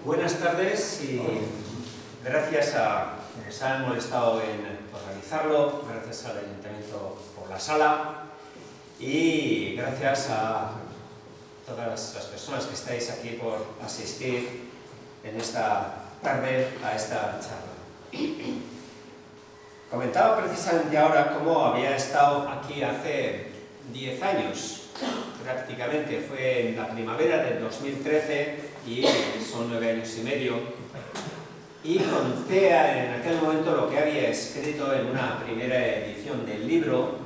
Buenas tardes y gracias a quienes han molestado en organizarlo, gracias al Ayuntamiento por la sala y gracias a todas las personas que estáis aquí por asistir en esta tarde a esta charla. Comentaba precisamente ahora cómo había estado aquí hace 10 años, prácticamente, fue en la primavera del 2013 y son 9 años y medio, y conté en aquel momento lo que había escrito en una primera edición del libro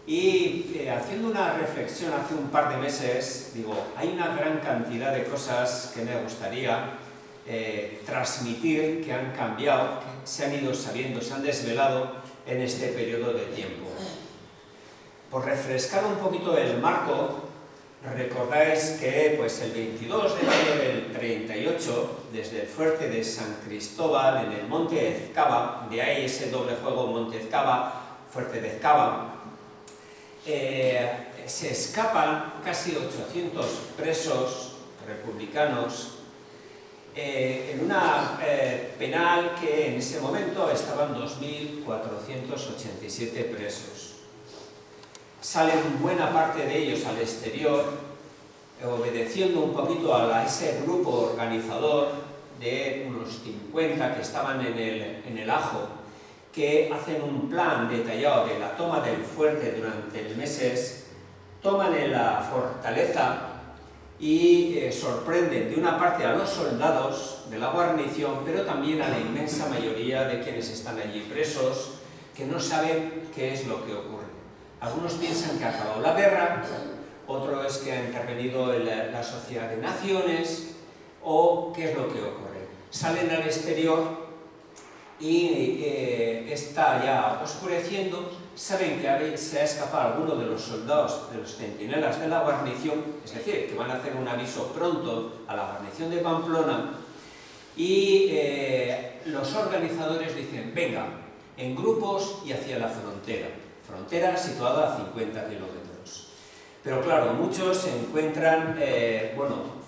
y haciendo una reflexión hace un par de meses, digo, hay una gran cantidad de cosas que me gustaría transmitir, que han cambiado, que se han ido sabiendo, se han desvelado en este periodo de tiempo. Por refrescar un poquito el marco, recordáis que pues, el 22 de mayo del 38, desde el fuerte de San Cristóbal, en el Monte Ezcaba, de ahí ese doble juego Monte Ezcaba, Fuerte de Ezcaba, se escapan casi 800 presos republicanos en una penal que en ese momento estaban 2.487 presos. Salen buena parte de ellos al exterior, obedeciendo un poquito a ese grupo organizador de unos 50 que estaban en el Ajo, que hacen un plan detallado de la toma del fuerte durante el meses, toman en la fortaleza y sorprenden de una parte a los soldados de la guarnición, pero también a la inmensa mayoría de quienes están allí presos, que no saben qué es lo que ocurre. Algunos piensan que ha acabado la guerra, otro es que ha intervenido la Sociedad de Naciones, o qué es lo que ocurre. Salen al exterior y está ya oscureciendo, saben que se ha escapado alguno de los soldados, de los centinelas de la guarnición, es decir, que van a hacer un aviso pronto a la guarnición de Pamplona, y los organizadores dicen, venga, en grupos y hacia la frontera situada a 50 kilómetros. Pero claro, muchos se encuentran,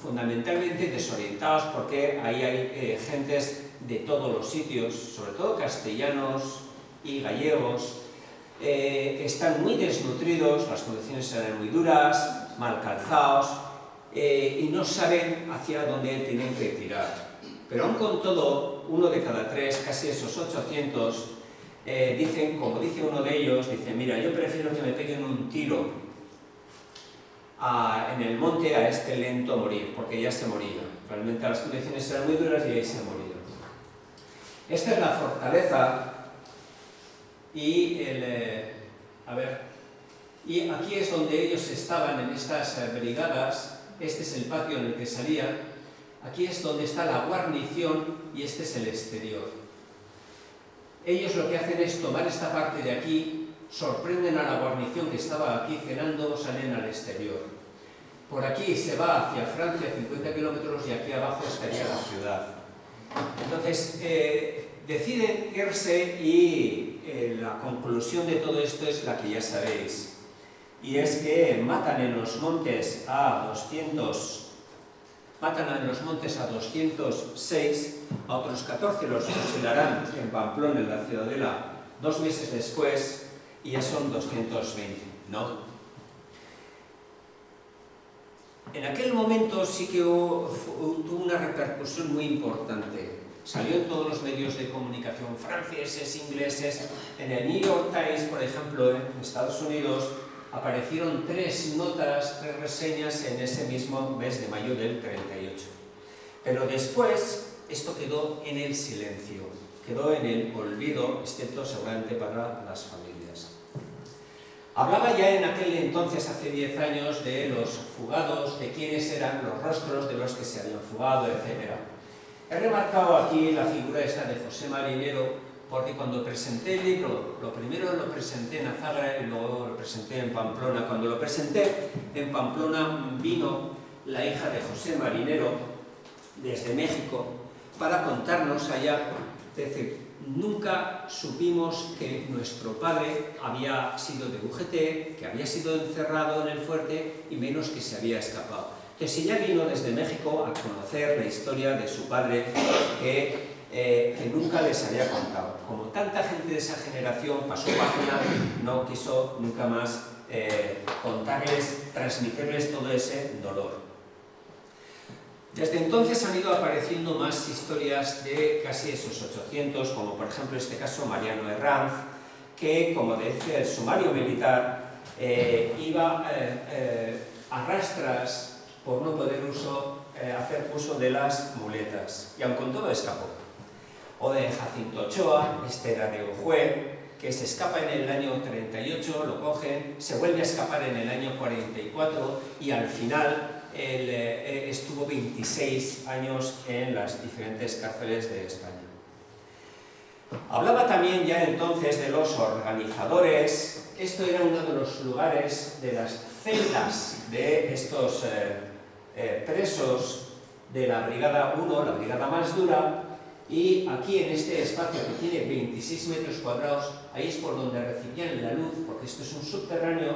fundamentalmente desorientados porque ahí hay gentes de todos los sitios, sobre todo castellanos y gallegos, están muy desnutridos, las condiciones eran muy duras, mal calzados, y no saben hacia dónde tienen que tirar. Pero aún con todo, uno de cada tres, casi esos 800, dicen, como dice uno de ellos, dice, mira, yo prefiero que me peguen un tiro en el monte a este lento morir, porque ya se moría. Realmente las condiciones eran muy duras y ahí se moría. Esta es la fortaleza y y aquí es donde ellos estaban en estas brigadas. Este es el patio en el que salían. Aquí es donde está la guarnición y este es el exterior. Ellos lo que hacen es tomar esta parte de aquí, sorprenden a la guarnición que estaba aquí cenando, salen al exterior. Por aquí se va hacia Francia, 50 kilómetros, y aquí abajo estaría la ciudad. Entonces, deciden irse y la conclusión de todo esto es la que ya sabéis. Y es que matan en los montes a 206, a otros 14 los fusilarán en Pamplona, en la Ciudadela, 2 meses después, y ya son 220, ¿no? En aquel momento sí que tuvo una repercusión muy importante. Salió en todos los medios de comunicación franceses, ingleses. En el New York Times, por ejemplo, en Estados Unidos, aparecieron 3 notas, 3 reseñas en ese mismo mes de mayo del 38. Pero después esto quedó en el silencio, quedó en el olvido, excepto seguramente para las familias. Hablaba ya en aquel entonces, hace 10 años, de los fugados, de quiénes eran los rostros de los que se habían fugado, etc. He remarcado aquí la figura esta de José Marinero, porque cuando presenté el libro, lo primero lo presenté en Azagra y luego lo presenté en Pamplona. Cuando lo presenté en Pamplona vino la hija de José Marinero desde México para contarnos allá, es decir, nunca supimos que nuestro padre había sido de UGT, que había sido encerrado en el fuerte y menos que se había escapado. Entonces ella vino desde México a conocer la historia de su padre que nunca les había contado. Como tanta gente de esa generación pasó página, no quiso nunca más contarles, transmitirles todo ese dolor. Desde entonces han ido apareciendo más historias de casi esos 800, como por ejemplo este caso Mariano Herranz, que, como decía el sumario militar, iba a rastras por no poder hacer uso de las muletas, y aun con todo escapó. O de Jacinto Ochoa, este era de Ojue, que se escapa en el año 38, lo cogen, se vuelve a escapar en el año 44 y al final él estuvo 26 años en las diferentes cárceles de España. Hablaba también ya entonces de los organizadores. Esto era uno de los lugares de las celdas de estos presos de la Brigada 1, la brigada más dura, y aquí en este espacio que tiene 26 metros cuadrados, ahí es por donde recibían la luz, porque esto es un subterráneo,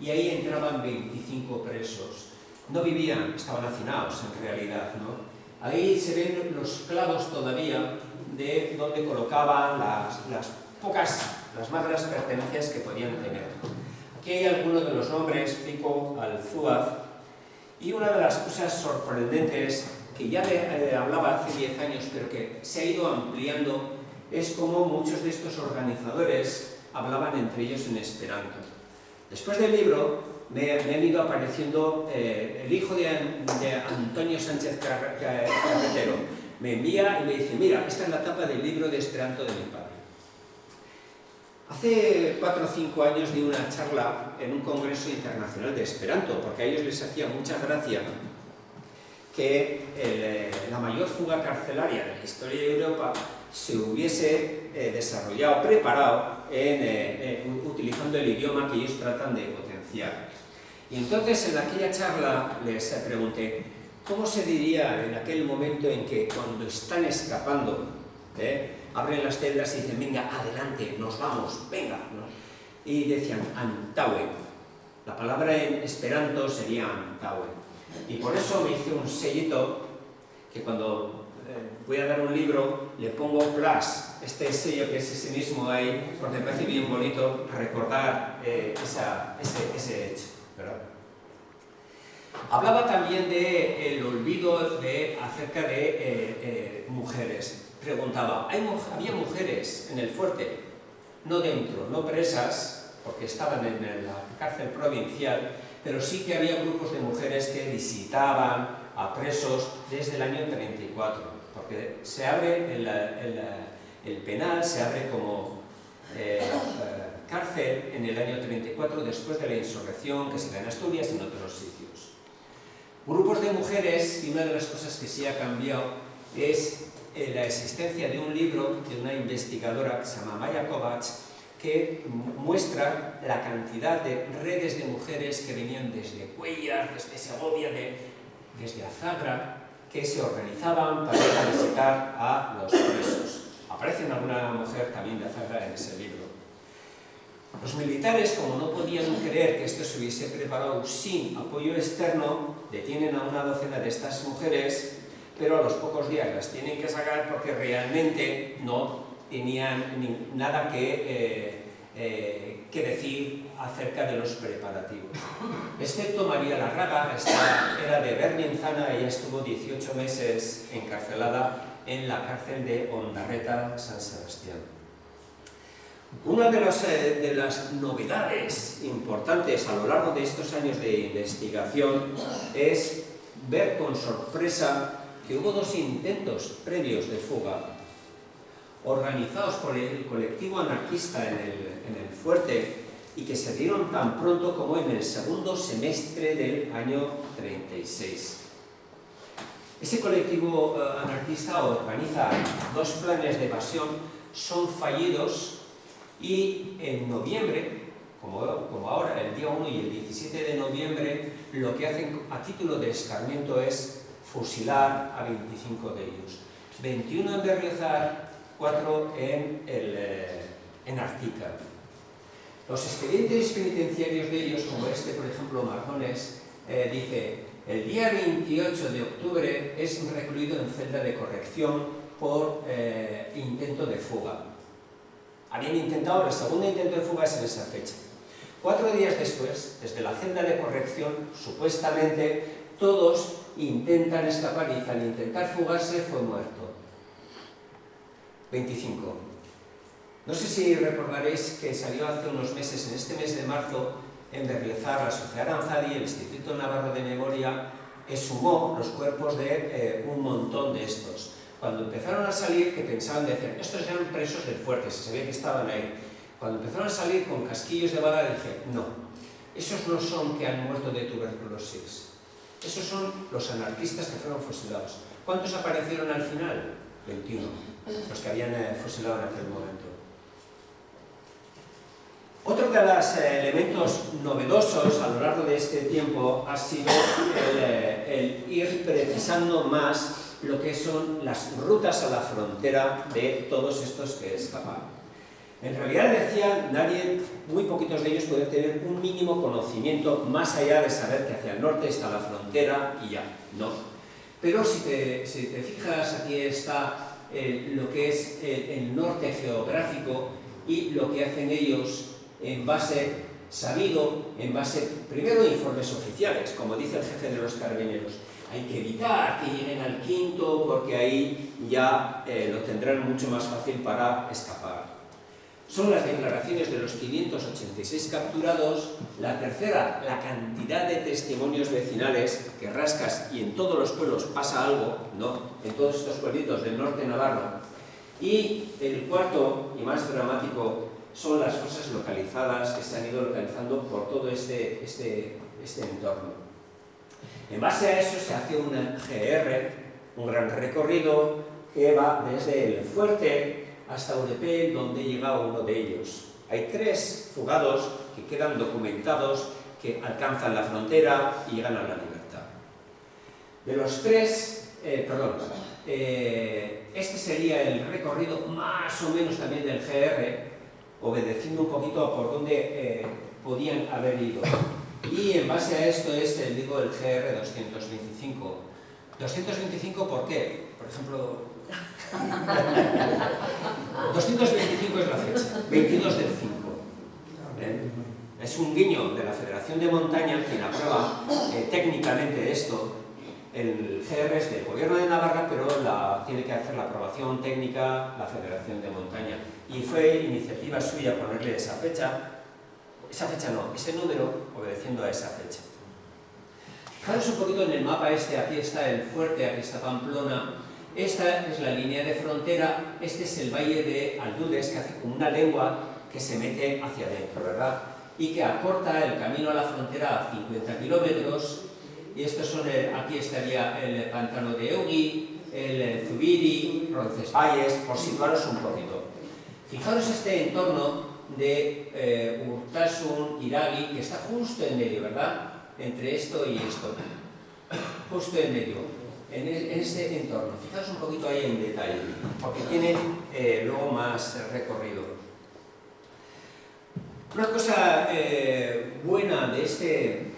y ahí entraban 25 presos. No vivían, estaban hacinados en realidad, ¿no? Ahí se ven los clavos todavía de donde colocaban las magras pertenencias que podían tener. Aquí hay algunos de los nombres: Pico, Alzúaz, y una de las cosas sorprendentes que ya le hablaba hace 10 años, pero que se ha ido ampliando, es cómo muchos de estos organizadores hablaban entre ellos en esperanto. Después del libro me han ido apareciendo el hijo de Antonio Sánchez Carretero. Me envía y me dice: mira, esta es la tapa del libro de esperanto de mi padre. Hace 4 o 5 años di una charla en un congreso internacional de esperanto, porque a ellos les hacía mucha gracia que la mayor fuga carcelaria de la historia de Europa se hubiese desarrollado, preparado, utilizando el idioma que ellos tratan de potenciar. Y entonces en aquella charla les pregunté: ¿cómo se diría en aquel momento en que cuando están escapando, abren las celdas y dicen: venga, adelante, nos vamos, venga, ¿no? Y decían antaue. La palabra en esperanto sería antaue. Y por eso me hice un sellito que cuando voy a dar un libro le pongo plus, este sello que es ese mismo ahí, porque me parece bien bonito recordar ese hecho, ¿verdad? Hablaba también del olvido acerca de mujeres. Preguntaba: ¿había mujeres en el fuerte? No dentro, no presas, porque estaban en la cárcel provincial, pero sí que había grupos de mujeres que visitaban a presos desde el año 34, porque se abre el penal, se abre como cárcel en el año 34, después de la insurrección que se da en Asturias y en otros sitios. Grupos de mujeres, y una de las cosas que sí ha cambiado es la existencia de un libro de una investigadora que se llama Maya Kovacs, que muestra la cantidad de redes de mujeres que venían desde Cuellar, desde Segovia, desde Azagra, que se organizaban para ir a visitar a los presos. Aparece alguna mujer también de Azagra en ese libro. Los militares, como no podían creer que esto se hubiese preparado sin apoyo externo, detienen a una docena de estas mujeres, pero a los pocos días las tienen que sacar porque realmente no tenían nada que decir acerca de los preparativos. Excepto María Larraga, esta era de Bernienzana, ella estuvo 18 meses encarcelada en la cárcel de Ondarreta, San Sebastián. Una de las novedades importantes a lo largo de estos años de investigación es ver con sorpresa que hubo 2 intentos previos de fuga organizados por el colectivo anarquista en el fuerte y que se dieron tan pronto como en el segundo semestre del año 36. Ese colectivo anarquista organiza 2 planes de evasión, son fallidos y en noviembre, como ahora, el día 1 y el 17 de noviembre, lo que hacen a título de escarmiento es fusilar a 25 de ellos. 21 en Berriozar, 4 en Artica. Los expedientes penitenciarios de ellos, como este, por ejemplo, Mardones, dice: el día 28 de octubre es recluido en celda de corrección por intento de fuga. Habían intentado, el segundo intento de fuga es en esa fecha. 4 días después, desde la celda de corrección, supuestamente todos intentan escapar y al intentar fugarse fue muerto. 25. No sé si recordaréis que salió hace unos meses, en este mes de marzo, en Berriozar, la Sociedad Aranzadi, el Instituto Navarro de Memoria, exhumó los cuerpos de un montón de estos. Cuando empezaron a salir, que pensaban, decían, estos eran presos del fuerte, se sabía que estaban ahí. Cuando empezaron a salir con casquillos de bala, dije, no, esos no son que han muerto de tuberculosis. Esos son los anarquistas que fueron fusilados. ¿Cuántos aparecieron al final? 21, los que habían fusilado en aquel momento. Otro de los elementos novedosos a lo largo de este tiempo ha sido el ir precisando más lo que son las rutas a la frontera de todos estos que escaparon. En realidad, decían, muy poquitos de ellos pueden tener un mínimo conocimiento más allá de saber que hacia el norte está la frontera y ya, no. Pero si te fijas, aquí está lo que es el norte geográfico y lo que hacen ellos en base, primero de informes oficiales, como dice el jefe de los carabineros. Hay que evitar que lleguen al quinto porque ahí ya lo tendrán mucho más fácil para escapar. Son las declaraciones de los 586 capturados. La tercera, la cantidad de testimonios vecinales que rascas y en todos los pueblos pasa algo, ¿no? En todos estos pueblitos del norte navarro. Y el cuarto y más dramático son las fosas localizadas que se han ido localizando por todo este entorno. En base a eso se hace un GR, un gran recorrido que va desde el fuerte hasta Urepel, donde llega uno de ellos. Hay 3 fugados que quedan documentados, que alcanzan la frontera y llegan a la libertad. De los 3, este sería el recorrido más o menos también del GR, obedeciendo un poquito a por dónde podían haber ido. Y en base a esto es, digo, el GR 225. ¿225 por qué? Por ejemplo, 225 es la fecha, 22 del 5. Es un guiño de la Federación de Montaña quien aprueba técnicamente esto. El GR es del Gobierno de Navarra, pero tiene que hacer la aprobación técnica la Federación de Montaña. Y fue iniciativa suya ponerle esa fecha no, ese número, obedeciendo a esa fecha. Fijaros un poquito en el mapa aquí está el fuerte, aquí está Pamplona. Esta es la línea de frontera, este es el valle de Aldudes, que hace como una lengua que se mete hacia adentro, ¿verdad? Y que acorta el camino a la frontera a 50 kilómetros. Y estos son, aquí estaría el pantano de Eugui, el Zubiri, Roncesvalles, por situaros un poquito. Fijaros este entorno de Urtasun, Iragi, que está justo en medio, ¿verdad? Entre esto y esto. Justo en medio, en ese entorno. Fijaros un poquito ahí en detalle, porque tiene luego más recorrido. Una cosa buena de este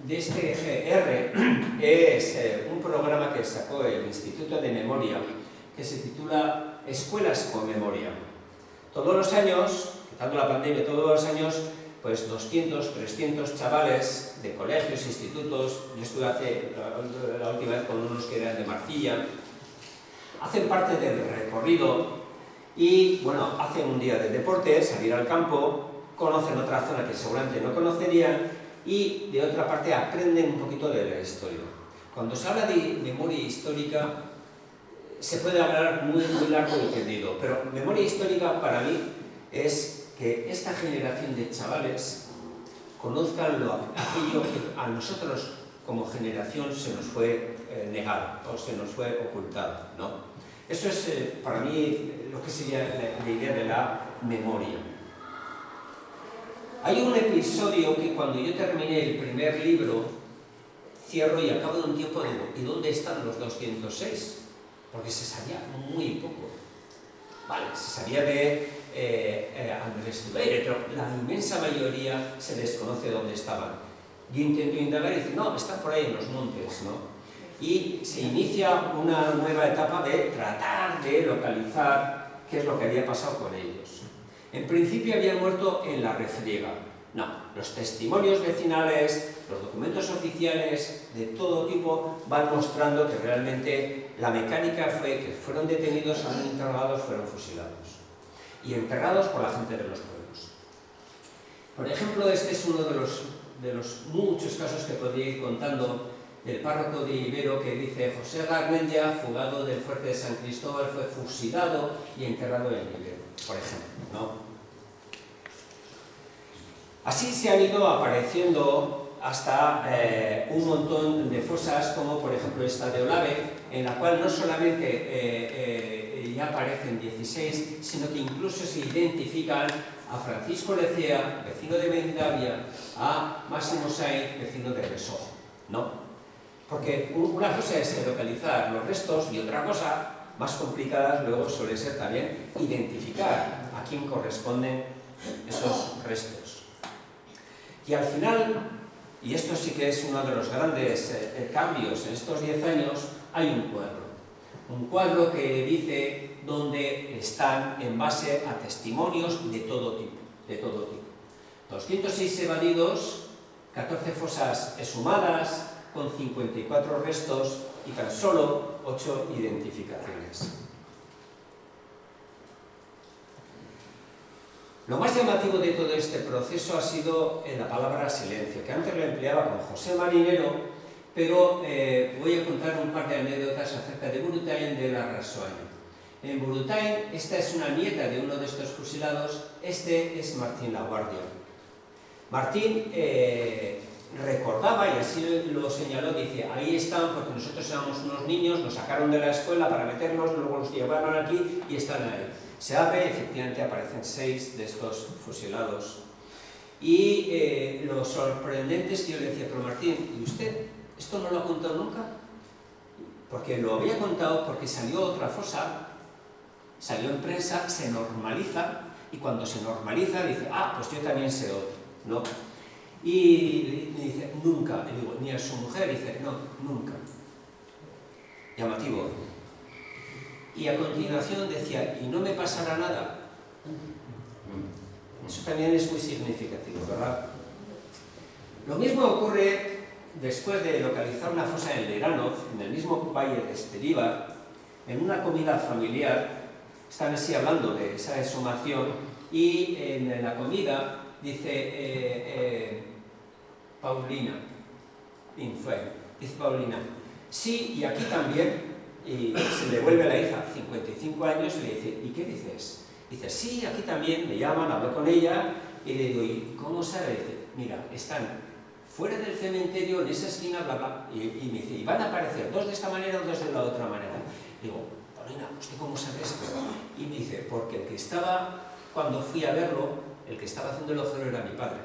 GR es un programa que sacó el Instituto de Memoria, que se titula Escuelas con Memoria. Todos los años, quitando la pandemia, todos los años, pues 200, 300 chavales de colegios, institutos, yo estuve la última vez con unos que eran de Marcilla, hacen parte del recorrido y, bueno, hacen un día de deporte, salir al campo, conocen otra zona que seguramente no conocerían y, de otra parte, aprenden un poquito de la historia. Cuando se habla de memoria histórica, se puede hablar muy largo y tendido, pero memoria histórica para mí es que esta generación de chavales conozcan aquello que a nosotros como generación se nos fue negado o se nos fue ocultado, ¿no? Eso es para mí lo que sería la idea de la memoria. Hay un episodio que cuando yo terminé el primer libro, cierro y al cabo de un tiempo digo, ¿y dónde están los 206? Porque se sabía muy poco. Vale, se sabía de Andrés Dubeire, pero la inmensa mayoría se desconoce dónde estaban. Yo intento indagar y dice, no, están por ahí en los montes, ¿no? Y se inicia una nueva etapa de tratar de localizar qué es lo que había pasado con ellos. En principio habían muerto en la refriega. No, los testimonios vecinales, los documentos oficiales de todo tipo van mostrando que realmente la mecánica fue que fueron detenidos, fueron interrogados, fueron fusilados y enterrados por la gente de los pueblos. Por ejemplo, este es uno de los muchos casos que podría ir contando del párroco de Ibero, que dice: José Garmendia, fugado del fuerte de San Cristóbal, fue fusilado y enterrado en Ibero, por ejemplo, ¿no? Así se han ido apareciendo hasta un montón de fosas, como por ejemplo esta de Olave, en la cual no solamente ya aparecen 16, sino que incluso se identifican a Francisco Lecea, vecino de Mendavia, a Máximo Sainz, vecino de Resojo, ¿no? Porque una cosa es localizar los restos y otra cosa, más complicada, luego suele ser también identificar a quién corresponden esos restos. Y al final, y esto sí que es uno de los grandes cambios en estos 10 años, hay un cuadro que dice dónde están en base a testimonios de todo tipo, 206 evadidos, 14 fosas exhumadas, con 54 restos y tan solo 8 identificaciones. Lo más llamativo de todo este proceso ha sido la palabra silencio, que antes lo empleaba con José Marinero, pero voy a contar un par de anécdotas acerca de Burutain de la Rasoaña. En Burutain, esta es una nieta de uno de estos fusilados, este es Martín Laguardia. Martín recordaba, y así lo señaló, dice, ahí están porque nosotros éramos unos niños, nos sacaron de la escuela para meternos, luego los llevaron aquí y están ahí. Se abre, efectivamente aparecen 6 de estos fusilados. Y lo sorprendente es que yo le decía, pero Martín, ¿y usted esto no lo ha contado nunca? Porque lo había contado porque salió otra fosa, salió en prensa, se normaliza, y cuando se normaliza dice, pues yo también sé otro, ¿no? Y le dice, nunca, le digo, ni a su mujer, dice, no, nunca. Llamativo. Y a continuación decía, ¿y no me pasará nada? Eso también es muy significativo, ¿verdad? Lo mismo ocurre después de localizar una fosa en Leranov, en el mismo valle de Esteríbar, en una comida familiar. Están así hablando de esa exhumación y en la comida dice Paulina, dice Paulina, sí, y aquí también. Y se le vuelve a la hija, 55 años, y le dice, ¿y qué dices? Dice, sí, aquí también, me llaman, hablo con ella, y le digo, ¿y cómo sabe? Dice, mira, están fuera del cementerio, en esa esquina, bla, bla, y me dice, y van a aparecer 2 de esta manera o 2 de la otra manera. Digo, Paulina, ¿usted cómo sabe esto? Y me dice, porque el que estaba, cuando fui a verlo, el que estaba haciendo el ojero era mi padre.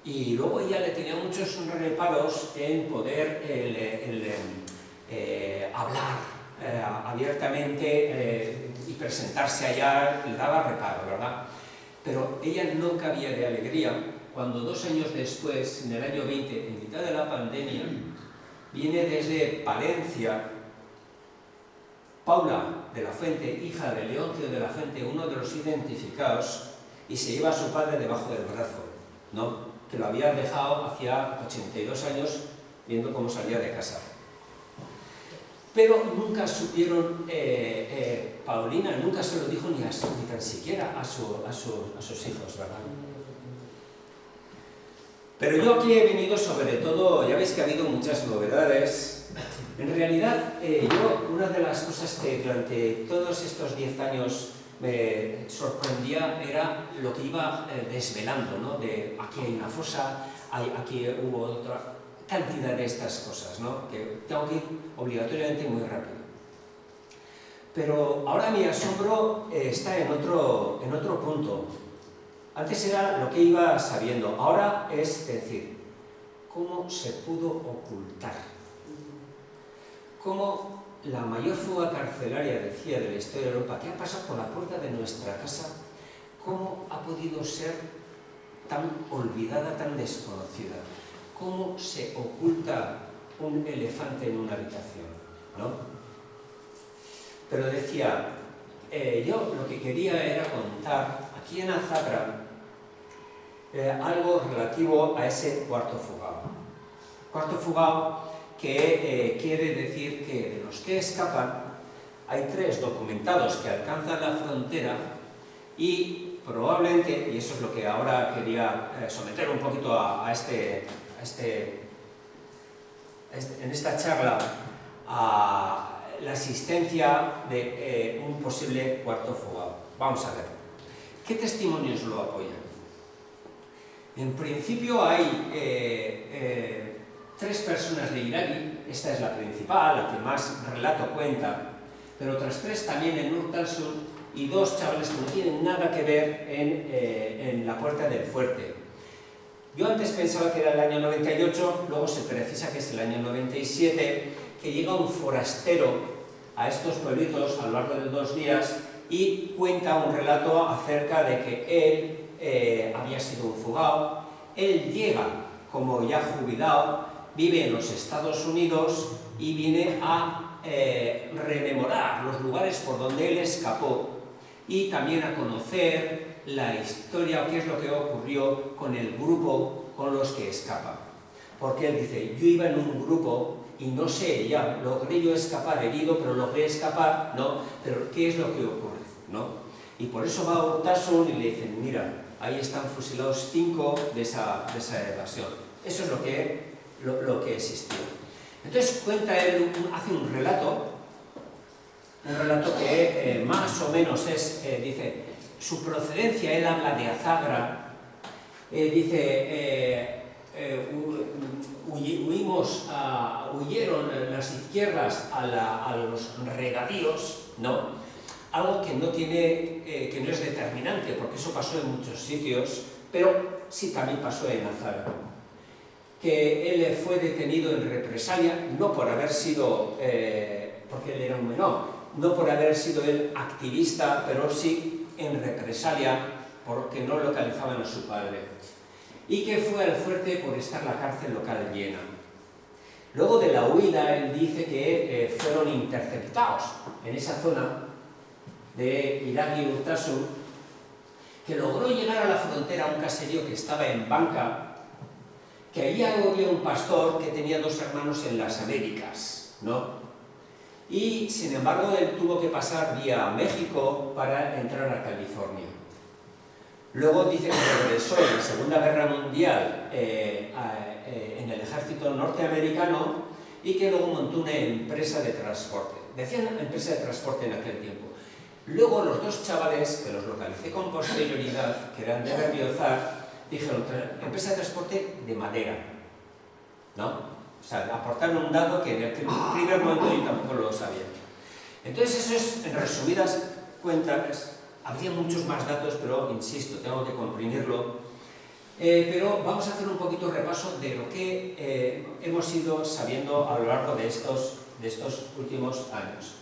Y luego ella le tenía muchos reparos en poder hablar abiertamente y presentarse allá, le daba reparo, ¿verdad? Pero ella no cabía de alegría cuando 2 años después, en el año 20, en mitad de la pandemia, viene desde Palencia Paula de la Fuente, hija de Leoncio de la Fuente, uno de los identificados, y se lleva a su padre debajo del brazo, ¿no? Que lo había dejado hacía 82 años viendo cómo salía de casa. Pero nunca supieron, Paulina nunca se lo dijo ni tan siquiera a sus hijos, ¿verdad? Pero yo aquí he venido sobre todo, ya veis que ha habido muchas novedades. En realidad, una de las cosas que durante todos estos 10 años me sorprendía era lo que iba desvelando, ¿no? De aquí hay una fosa, aquí hubo otra. cantidad de estas cosas, ¿no? Que tengo que ir obligatoriamente muy rápido. Pero ahora mi asombro está en otro punto. Antes era lo que iba sabiendo, ahora es decir, ¿cómo se pudo ocultar? ¿Cómo la mayor fuga carcelaria, decía, de la historia de Europa, que ha pasado por la puerta de nuestra casa, cómo ha podido ser tan olvidada, tan desconocida? ¿Cómo se oculta un elefante en una habitación? ¿No? Pero decía, yo lo que quería era contar aquí en Azagra algo relativo a ese cuarto fugado. Cuarto fugado que quiere decir que de los que escapan hay 3 documentados que alcanzan la frontera y probablemente, y eso es lo que ahora quería someter un poquito en esta charla, a la existencia de un posible cuarto fugado. Vamos a ver. ¿Qué testimonios lo apoyan? En principio hay 3 personas de Iraqi, esta es la principal, la que más relato cuenta, pero otras 3 también en Urtasun y 2 chavales que no tienen nada que ver en la puerta del fuerte. Yo antes pensaba que era el año 98, luego se precisa que es el año 97, que llega un forastero a estos pueblitos a lo largo de 2 días y cuenta un relato acerca de que él había sido un fugado. Él llega como ya jubilado, vive en los Estados Unidos y viene a rememorar los lugares por donde él escapó y también a conocer la historia o qué es lo que ocurrió con el grupo con los que escapa. Porque él dice, yo iba en un grupo y no sé, ya logré yo escapar herido, pero logré escapar, ¿no? Pero ¿qué es lo que ocurre? ¿No? Y por eso va a Urtasun y le dicen, mira, ahí están fusilados 5 de esa evasión. Eso es lo que existió. Entonces cuenta él, hace un relato que más o menos es, dice, su procedencia, él habla de Azagra, dice, huyeron las izquierdas a los regadíos, ¿no? Algo que no es determinante, porque eso pasó en muchos sitios, pero sí también pasó en Azagra. Que él fue detenido en represalia, no por haber sido, porque él era un menor, no por haber sido él activista, pero sí en represalia porque no localizaban a su padre. Y que fue al fuerte por estar la cárcel local llena. Luego de la huida, él dice que fueron interceptados en esa zona de Irak y Urtasun, que logró llegar a la frontera a un caserío que estaba en Banca, que allí había un pastor que tenía 2 hermanos en las Américas, ¿no? Y, sin embargo, él tuvo que pasar vía México para entrar a California. Luego dice que regresó en la Segunda Guerra Mundial en el ejército norteamericano y que luego montó una empresa de transporte. Decían empresa de transporte en aquel tiempo. Luego los 2 chavales, que los localicé con posterioridad, que eran de Berriozar, dijeron, empresa de transporte de madera, ¿no? O sea, aportaron un dato que en el primer momento yo tampoco lo sabía. Entonces eso es, en resumidas cuentas, habría muchos más datos, pero insisto, tengo que comprimirlo. Pero vamos a hacer un poquito repaso de lo que hemos ido sabiendo a lo largo de estos últimos años.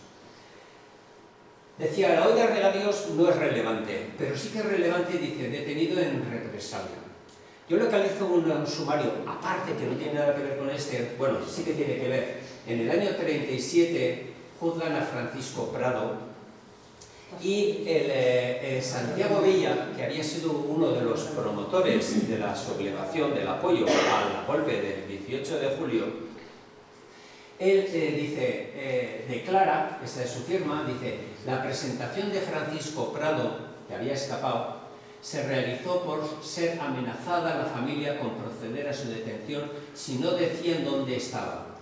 Decía, la huida de regadíos no es relevante, pero sí que es relevante, dice, detenido en represalia. Yo localizo un sumario, aparte que no tiene nada que ver con este, bueno, sí que tiene que ver. En el año 37 juzgan a Francisco Prado y Santiago Villa, que había sido uno de los promotores de la sublevación, del apoyo al golpe del 18 de julio, él declara, esta es su firma, dice, la presentación de Francisco Prado, que había escapado, se realizó por ser amenazada la familia con proceder a su detención si no decían dónde estaba.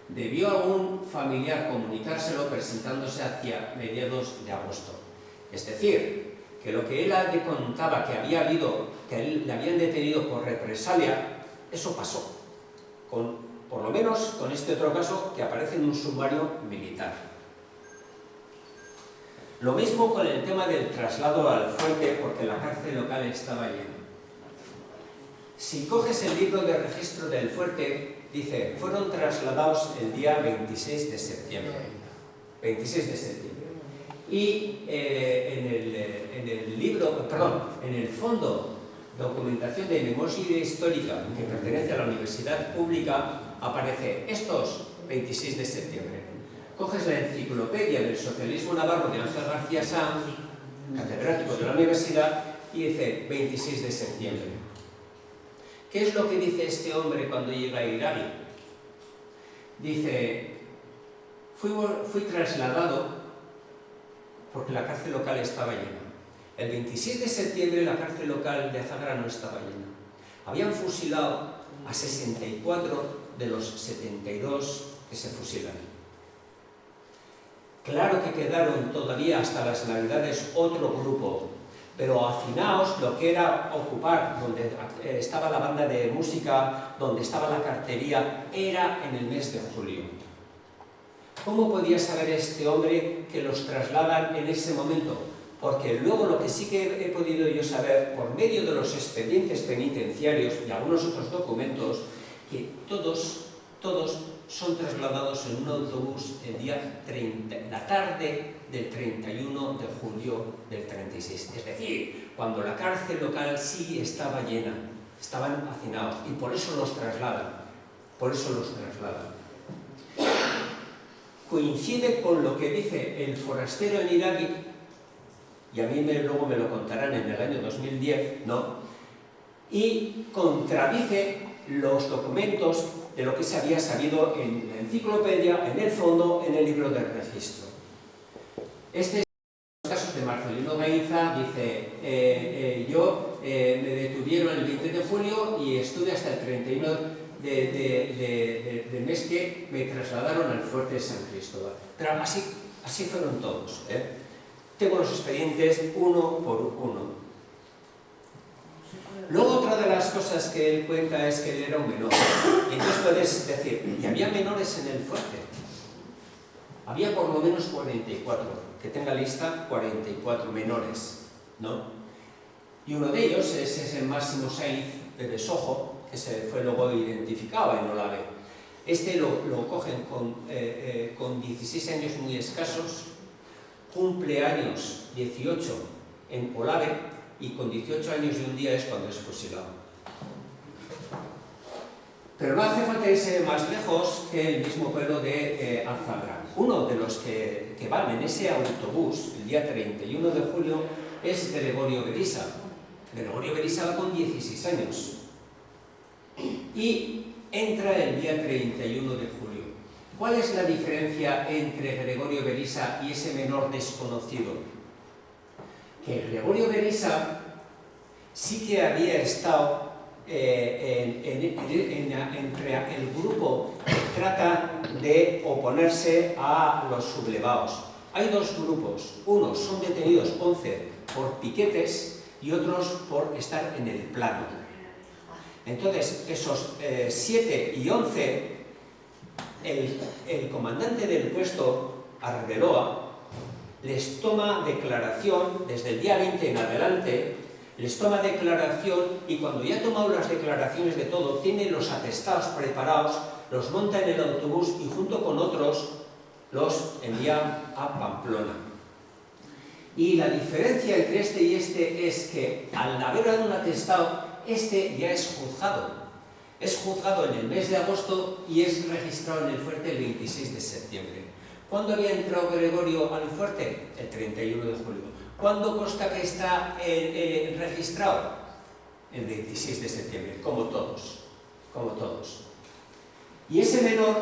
Debió algún familiar comunicárselo presentándose hacia mediados de agosto. Es decir, que lo que él le contaba que había habido, que él le habían detenido por represalia, eso pasó. por lo menos con este otro caso que aparece en un sumario militar. Lo mismo con el tema del traslado al fuerte, porque la cárcel local estaba llena. Si coges el libro de registro del fuerte, dice, fueron trasladados el día 26 de septiembre. 26 de septiembre. Y en el fondo documentación de memoria histórica que pertenece a la Universidad Pública, aparece estos 26 de septiembre. Coges la enciclopedia del socialismo navarro de Ángel García Sanz, catedrático de la universidad, y dice 26 de septiembre. ¿Qué es lo que dice este hombre cuando llega a Iragui? Dice, fui trasladado porque la cárcel local estaba llena. El 26 de septiembre la cárcel local de Azagra no estaba llena. Habían fusilado a 64 de los 72 que se fusilan. Claro que quedaron todavía hasta las Navidades otro grupo, pero hacinaos lo que era ocupar donde estaba la banda de música, donde estaba la cartería, era en el mes de julio. ¿Cómo podía saber este hombre que los trasladan en ese momento? Porque luego lo que sí que he podido yo saber, por medio de los expedientes penitenciarios y algunos otros documentos, que todos son trasladados en un autobús el día 30, la tarde del 31 de julio del 36. Es decir, cuando la cárcel local sí estaba llena, estaban hacinados, y por eso los trasladan. Coincide con lo que dice el forastero en Iragui, y a mí luego me lo contarán en el año 2010, ¿no? Y contradice los documentos de lo que se había sabido en la enciclopedia, en el fondo, en el libro del registro. Este es los casos de Marcelino Gainza, dice, me detuvieron el 20 de julio y estuve hasta el 31 del mes que me trasladaron al fuerte de San Cristóbal. Pero así fueron todos, ¿eh? Tengo los expedientes uno por uno. Luego otra de las cosas que él cuenta es que él era un menor. Y entonces puedes decir, y había menores en el fuerte. Había por lo menos 44, que tenga lista 44 menores, ¿no? Y uno de ellos es el Máximo Sainz de Besojo, que se fue luego identificado en Olave. Este lo cogen con 16 años muy escasos, cumple años 18 en Olave, y con 18 años y un día es cuando es fusilado. Pero no hace falta irse más lejos que el mismo pueblo de Azagra. Uno de los que van en ese autobús el día 31 de julio es Gregorio Berisa. Gregorio Berisa va con 16 años y entra el día 31 de julio. ¿Cuál es la diferencia entre Gregorio Berisa y ese menor desconocido? Que Gregorio Berisa sí que había estado entre el grupo que trata de oponerse a los sublevados. Hay dos grupos, unos son detenidos 11 por piquetes y otros por estar en el plano. Entonces, esos 7 y 11, el comandante del puesto, Arbeloa, les toma declaración, desde el día 20 en adelante, les toma declaración y cuando ya ha tomado las declaraciones de todo, tiene los atestados preparados, los monta en el autobús y junto con otros los envía a Pamplona. Y la diferencia entre este y este es que al haber dado un atestado, este ya es juzgado. Es juzgado en el mes de agosto y es registrado en el fuerte el 26 de septiembre. ¿Cuándo había entrado Gregorio al fuerte? El 31 de julio. ¿Cuándo consta que está registrado? El 26 de septiembre, como todos. Y ese menor,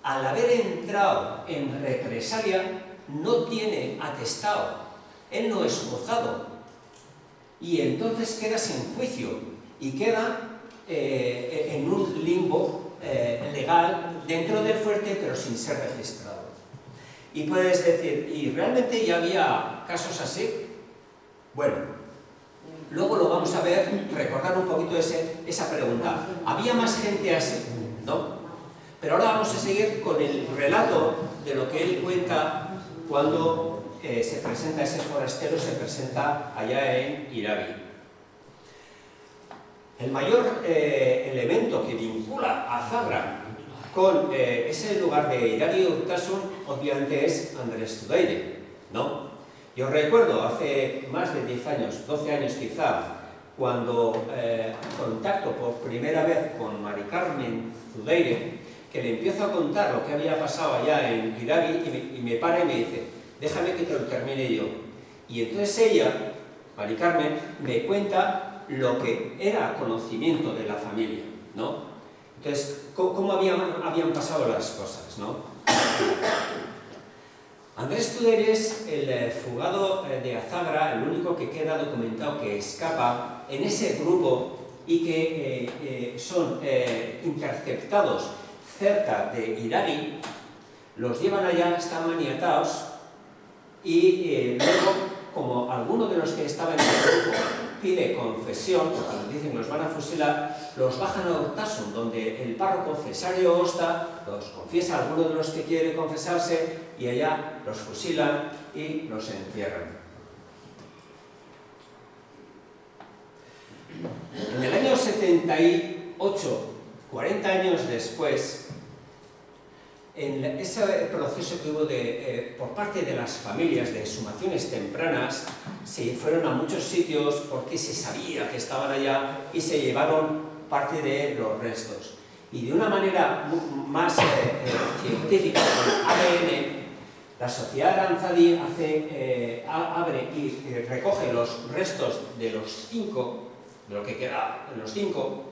al haber entrado en represalia, no tiene atestado. Él no es juzgado. Y entonces queda sin juicio y queda en un limbo legal dentro del fuerte, pero sin ser registrado. Y puedes decir, ¿y realmente ya había casos así? Bueno, luego lo vamos a ver, recordar un poquito esa pregunta. ¿Había más gente así? ¿no? Pero ahora vamos a seguir con el relato de lo que él cuenta cuando se presenta, ese forastero se presenta allá en Iragi. El mayor elemento que vincula a Zagra con ese lugar de Iragi Urtasun, obviamente, es Andrés Zudaire, ¿no? Yo recuerdo hace más de 10 años, 12 años quizá, cuando contacto por primera vez con Mari Carmen Zudaire, que le empiezo a contar lo que había pasado allá en Iragi y me para y me dice, déjame que te lo termine yo. Y entonces ella, Mari Carmen, me cuenta lo que era conocimiento de la familia, ¿no? Entonces, ¿cómo habían pasado las cosas, ¿no? Andrés Zudaire es el fugado de Azagra, el único que queda documentado que escapa en ese grupo y que son interceptados cerca de Iragi, los llevan allá, están maniatados y luego, como alguno de los que estaban en el grupo pide confesión, porque les dicen que los van a fusilar, los bajan a Urtasun, donde el párroco Cesario Osta los confiesa a alguno de los que quiere confesarse y allá los fusilan y los entierran. En el año 78, 40 años después, en ese proceso que hubo por parte de las familias de exhumaciones tempranas, se fueron a muchos sitios porque se sabía que estaban allá y se llevaron parte de los restos. Y de una manera más científica, con ADN, la Sociedad Aranzadi abre y recoge los restos de los 5, de lo que queda de los 5,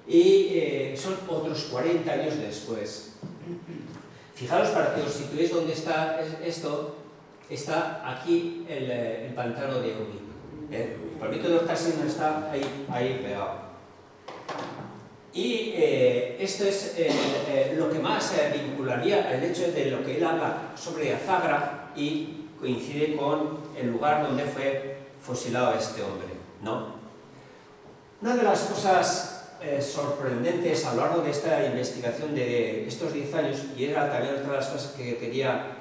y son otros 40 años después. Fijaros, para que os situéis dónde está esto, está aquí el pantano de Uri. El palmito de Urtasun está ahí pegado. Y esto es lo que más vincularía el hecho de lo que él habla sobre Azagra y coincide con el lugar donde fue fusilado este hombre, ¿no? Una de las cosas sorprendentes a lo largo de esta investigación de estos 10 años, y era también otra de las cosas que quería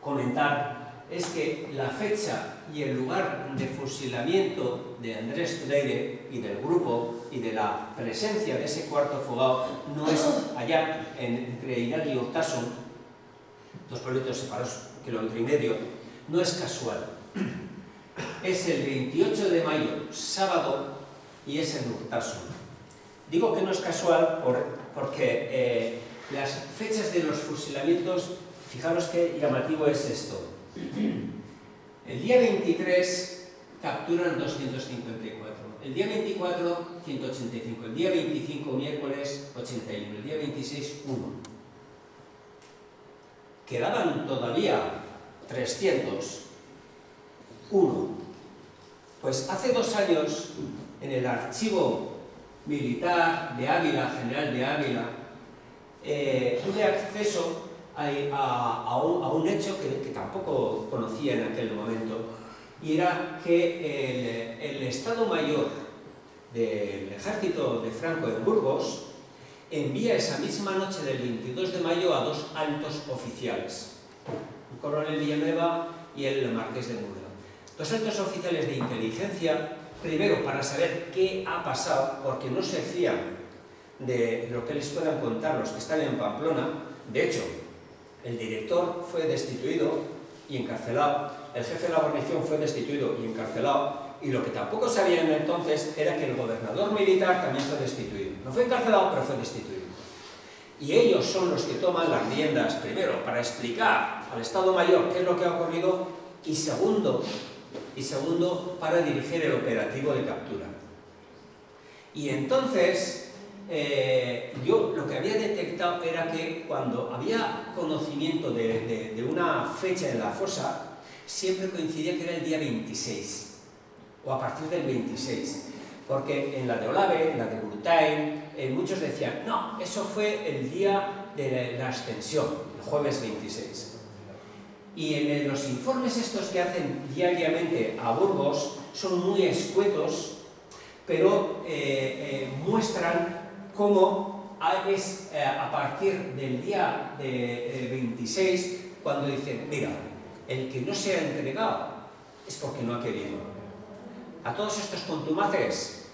comentar, es que la fecha y el lugar de fusilamiento de Andrés Zudaire y del grupo y de la presencia de ese cuarto fugado no es allá entre Iragi y Urtasun, 2 pueblitos separados 1,5 km, no es casual. Es el 28 de mayo, sábado, y es en Urtasun. Digo que no es casual porque las fechas de los fusilamientos, fijaros qué llamativo es esto. El día 23 capturan 254, el día 24 185, el día 25 miércoles 81, el día 26 1. Quedaban todavía 301. Pues hace 2 años, en el archivo militar de Ávila, general de Ávila, tuve acceso a un hecho que tampoco conocía en aquel momento, y era que el Estado Mayor del Ejército de Franco en Burgos envía esa misma noche del 22 de mayo a 2 altos oficiales, un coronel Villanueva y el marqués de Mura. 2 altos oficiales de inteligencia, primero para saber qué ha pasado, porque no se fían de lo que les puedan contar los que están en Pamplona. De hecho, el director fue destituido y encarcelado, el jefe de la guarnición fue destituido y encarcelado, y lo que tampoco sabían entonces era que el gobernador militar también fue destituido. No fue encarcelado, pero fue destituido. Y ellos son los que toman las riendas, primero, para explicar al Estado Mayor qué es lo que ha ocurrido, y segundo, para dirigir el operativo de captura. Y entonces, yo lo que había detectado era que cuando había conocimiento de una fecha en la fosa, siempre coincidía que era el día 26, o a partir del 26. Porque en la de Olave, en la de Burtain, muchos decían, no, eso fue el día de la ascensión, el jueves 26. Y en los informes estos que hacen diariamente a Burgos son muy escuetos, pero muestran cómo es a partir del día 26 cuando dicen, mira, el que no se ha entregado es porque no ha querido. A todos estos contumaces,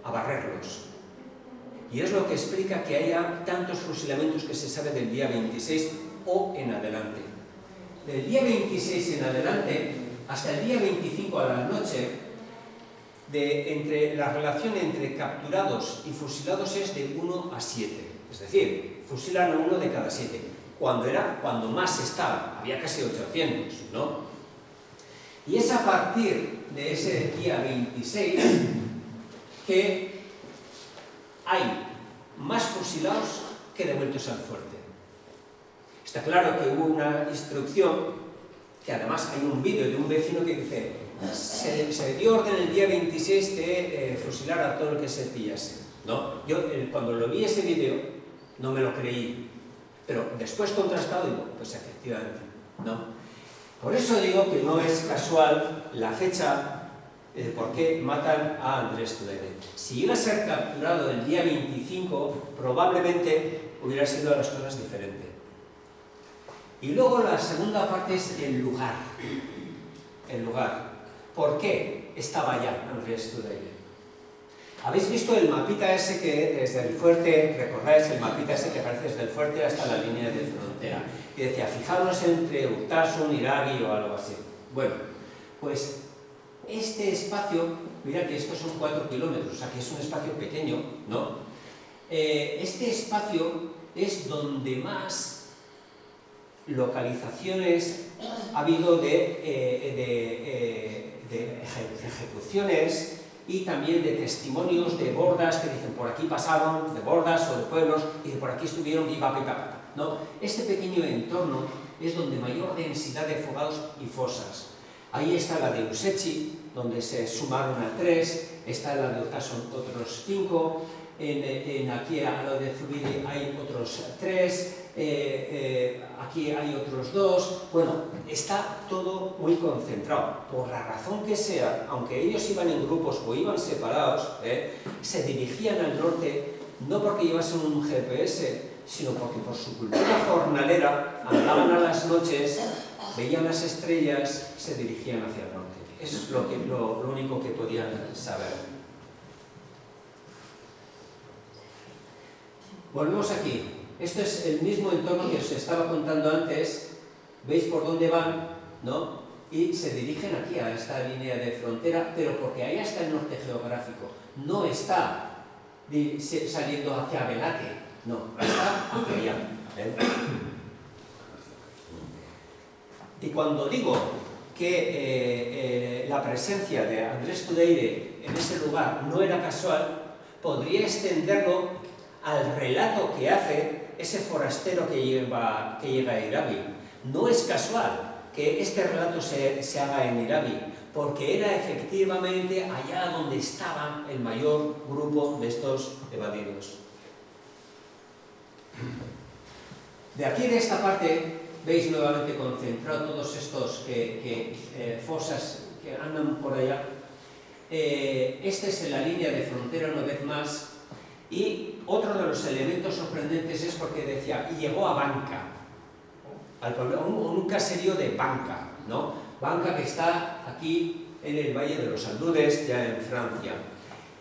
a barrerlos. Y es lo que explica que haya tantos fusilamientos que se sabe del día 26 o en adelante. Del día 26 en adelante, hasta el día 25 a la noche, la relación entre capturados y fusilados es de 1 a 7. Es decir, fusilan a 1 de cada 7. Cuando más estaba, había casi 800, ¿no? Y es a partir de ese día 26 que hay más fusilados que devueltos al fuerte. Está claro que hubo una instrucción, que además hay un vídeo de un vecino que dice, se dio orden el día 26 de fusilar a todo el que se pillase, ¿no? Yo cuando lo vi ese vídeo no me lo creí, pero después contrastado digo, pues efectivamente, ¿no? Por eso digo que no es casual la fecha de por qué matan a Andrés Tudeire. Si iba a ser capturado el día 25, probablemente hubiera sido las cosas diferentes. Y luego la segunda parte es el lugar. El lugar. ¿Por qué estaba allá Andrés Tudeire? ¿Habéis visto el mapita ese que desde el fuerte, recordáis el mapita ese que aparece desde el fuerte hasta la línea de frontera? Y decía, fijaros entre Urtasun, Iragi o algo así. Bueno, pues este espacio, mira que estos son 4 kilómetros, o sea que es un espacio pequeño, ¿no? Este espacio es donde más localizaciones ha habido de ejecuciones y también de testimonios de bordas que dicen por aquí pasaron, de bordas o de pueblos, y de por aquí estuvieron y papá, ¿no? Este pequeño entorno es donde mayor densidad de fogados y fosas. Ahí está la de Usechi, donde se sumaron a 3, está la de Urtasun otros 5, aquí a lo de Zubiri hay otros 3, aquí hay otros 2, bueno, está todo muy concentrado. Por la razón que sea, aunque ellos iban en grupos o iban separados, se dirigían al norte no porque llevasen un GPS, sino porque por su cultura jornalera andaban a las noches, veían las estrellas, se dirigían hacia el norte. Eso es lo único que podían saber. Volvemos aquí. Esto es el mismo entorno que os estaba contando antes. ¿Veis por dónde van? ¿No? Y se dirigen aquí a esta línea de frontera, pero porque ahí está el norte geográfico. No está saliendo hacia Belate, no, está hacia allá. Y cuando digo que la presencia de Andrés Tudeire en ese lugar no era casual, podría extenderlo al relato que hace ese forastero que llega a Irabi. No es casual que este relato se haga en Irabi, porque era efectivamente allá donde estaba el mayor grupo de estos evadidos. De aquí, de esta parte, veis nuevamente concentrado todos estos fosas que andan por allá. Esta es la línea de frontera una vez más. Y otro de los elementos sorprendentes es porque decía, y llegó a Banca, al pueblo, un caserío de Banca, ¿no? Banca que está aquí en el Valle de los Aldudes, ya en Francia.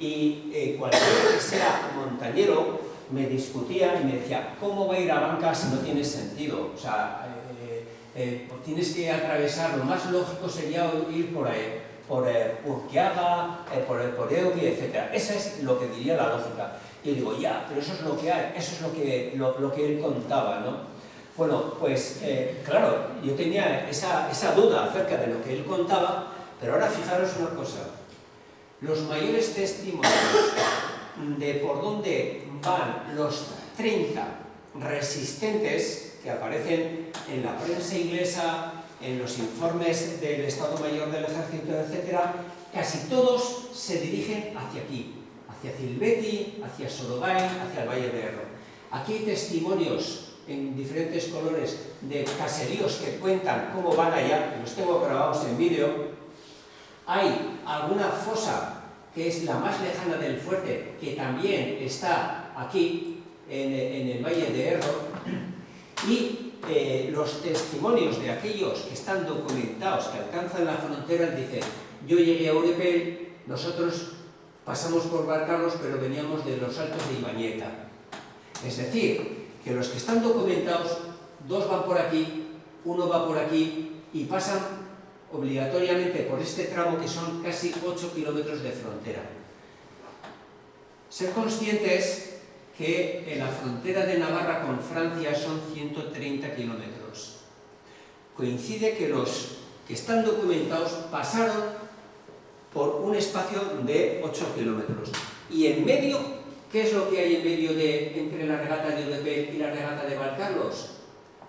Y cualquiera que sea montañero me discutía y me decía, ¿cómo va a ir a Banca si no tiene sentido? O sea, tienes que atravesar, lo más lógico sería ir por ahí, por Urquiaga, por Eubi, etc. Eso es lo que diría la lógica. Y yo digo, ya, pero eso es lo que hay, eso es lo que él contaba, ¿no? Bueno, pues claro, yo tenía esa duda acerca de lo que él contaba, pero ahora fijaros una cosa. Los mayores testimonios de por dónde van los 30 resistentes que aparecen en la prensa inglesa, en los informes del Estado Mayor del Ejército, etc., casi todos se dirigen hacia aquí, hacia Zilbeti, hacia Sorobay, hacia el Valle de Erro. Aquí hay testimonios en diferentes colores de caseríos que cuentan cómo van allá, que los tengo grabados en vídeo. Hay alguna fosa que es la más lejana del fuerte, que también está aquí, en el Valle de Erro, y los testimonios de aquellos que están documentados, que alcanzan la frontera, dicen: yo llegué a Urepel, nosotros pasamos por Valcarlos, pero veníamos de los Altos de Ibañeta. Es decir, que los que están documentados, dos van por aquí, uno va por aquí, y pasan obligatoriamente por este tramo que son casi 8 kilómetros de frontera. Ser conscientes que en la frontera de Navarra con Francia son 130 kilómetros. Coincide que los que están documentados pasaron por un espacio de 8 kilómetros. Y en medio, ¿qué es lo que hay en medio entre la regata de Urepel y la regata de Valcarlos?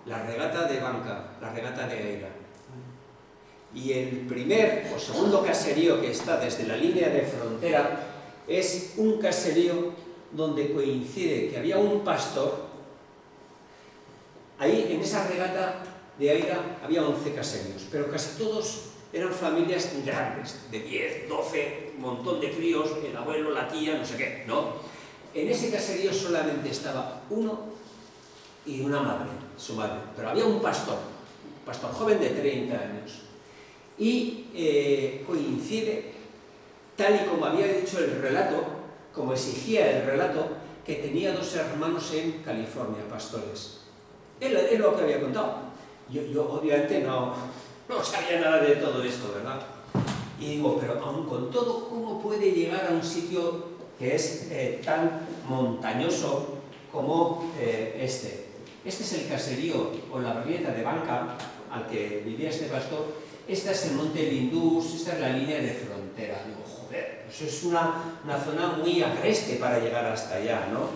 La regata de Banca, la regata de Eira. Y el primer o segundo caserío que está desde la línea de frontera es un caserío donde coincide que había un pastor. Ahí, en esa regata de Eira, había 11 caseríos, pero casi todos eran familias grandes, de 10, 12, un montón de críos, el abuelo, la tía, no sé qué, ¿no? En ese caserío solamente estaba uno y una madre, su madre, pero había un pastor joven de 30 años. Y coincide, tal y como había dicho el relato, como exigía el relato, que tenía 2 hermanos en California, pastores. Es lo que había contado. Yo obviamente no sabía nada de todo esto, ¿verdad? Y digo, pero aun con todo, ¿cómo puede llegar a un sitio que es tan montañoso como este? Este es el caserío o la barrieta de Banca al que vivía este pastor. Esta es el Monte Lindús, esta es la línea de frontera. Digo, joder, eso es una zona muy agreste para llegar hasta allá, ¿no?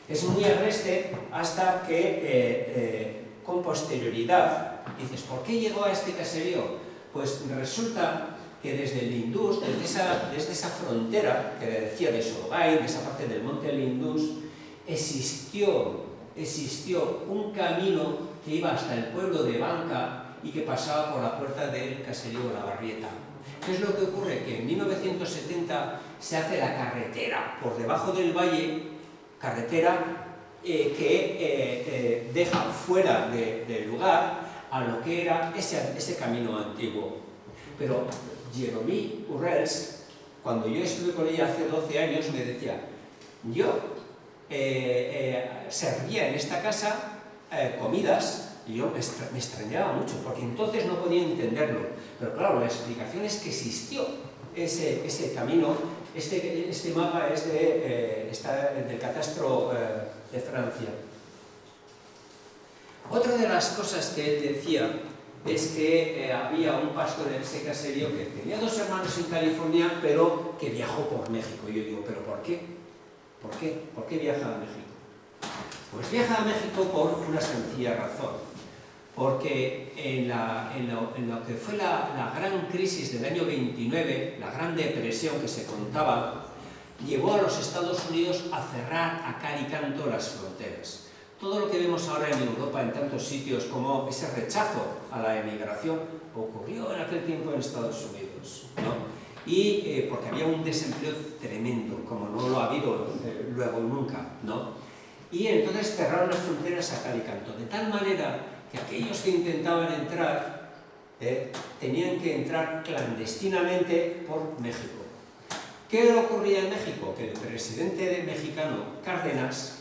Es muy agreste hasta que con posterioridad dices, ¿por qué llegó a este caserío? Pues resulta que desde el Lindús, desde esa frontera que le decía de Solgay, de esa parte del Monte Lindús, existió un camino que iba hasta el pueblo de Banca y que pasaba por la puerta del caserío La Barrieta. ¿Qué es lo que ocurre? Que en 1970 se hace la carretera por debajo del valle, carretera que deja fuera de lugar a lo que era ese camino antiguo. Pero Jeromí Urrels, cuando yo estuve con ella hace 12 años, me decía, yo servía en esta casa comidas. Y yo me extrañaba mucho, porque entonces no podía entenderlo. Pero claro, la explicación es que existió ese camino. Este mapa es está del catastro de Francia. Otra de las cosas que él decía es que había un pastor en ese caserío que tenía 2 hermanos en California, pero que viajó por México. Y yo digo, ¿pero por qué? ¿Por qué? ¿Por qué viaja a México? Pues viaja a México por una sencilla razón. Porque en lo que fue la gran crisis del año 29, la gran depresión que se contaba, llevó a los Estados Unidos a cerrar a cal y canto las fronteras. Todo lo que vemos ahora en Europa, en tantos sitios, como ese rechazo a la emigración, ocurrió en aquel tiempo en Estados Unidos, ¿no? Y porque había un desempleo tremendo, como no lo ha habido luego nunca, ¿no? Y entonces cerraron las fronteras a cal y canto, de tal manera que aquellos que intentaban entrar tenían que entrar clandestinamente por México. ¿Qué ocurría en México? Que el presidente mexicano, Cárdenas,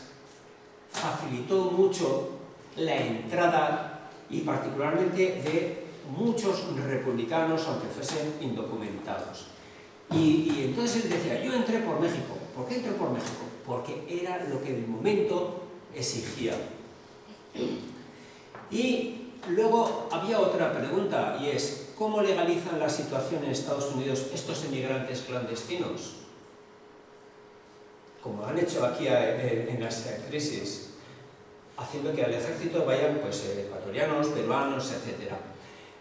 facilitó mucho la entrada y particularmente de muchos republicanos, aunque fuesen indocumentados. Y entonces él decía, yo entré por México. ¿Por qué entré por México? Porque era lo que el momento exigía. Y luego había otra pregunta, y es, ¿cómo legalizan la situación en Estados Unidos estos emigrantes clandestinos? Como han hecho aquí en las crisis, haciendo que al ejército vayan pues, ecuatorianos, peruanos, etc.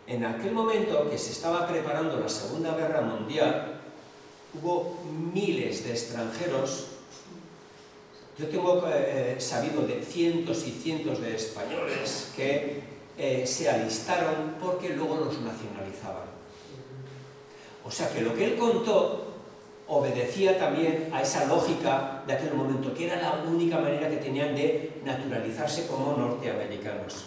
En aquel momento que se estaba preparando la Segunda Guerra Mundial, hubo miles de extranjeros. Yo tengo sabido de cientos y cientos de españoles que se alistaron porque luego los nacionalizaban. O sea que lo que él contó obedecía también a esa lógica de aquel momento, que era la única manera que tenían de naturalizarse como norteamericanos.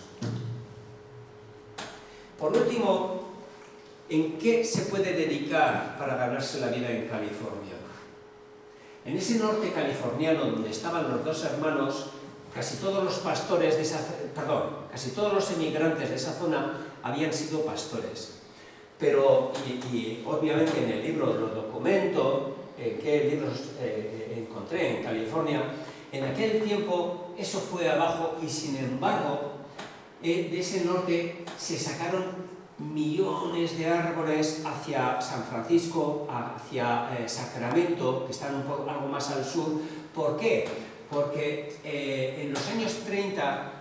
Por último, ¿en qué se puede dedicar para ganarse la vida en California? En ese norte californiano donde estaban los dos hermanos, casi todos los pastores de casi todos los emigrantes de esa zona habían sido pastores. Pero, y obviamente en el libro lo documento, qué libros encontré en California, en aquel tiempo eso fue abajo y sin embargo de ese norte se sacaron millones de árboles hacia San Francisco, hacia Sacramento, que están algo más al sur. ¿Por qué? Porque en los años 30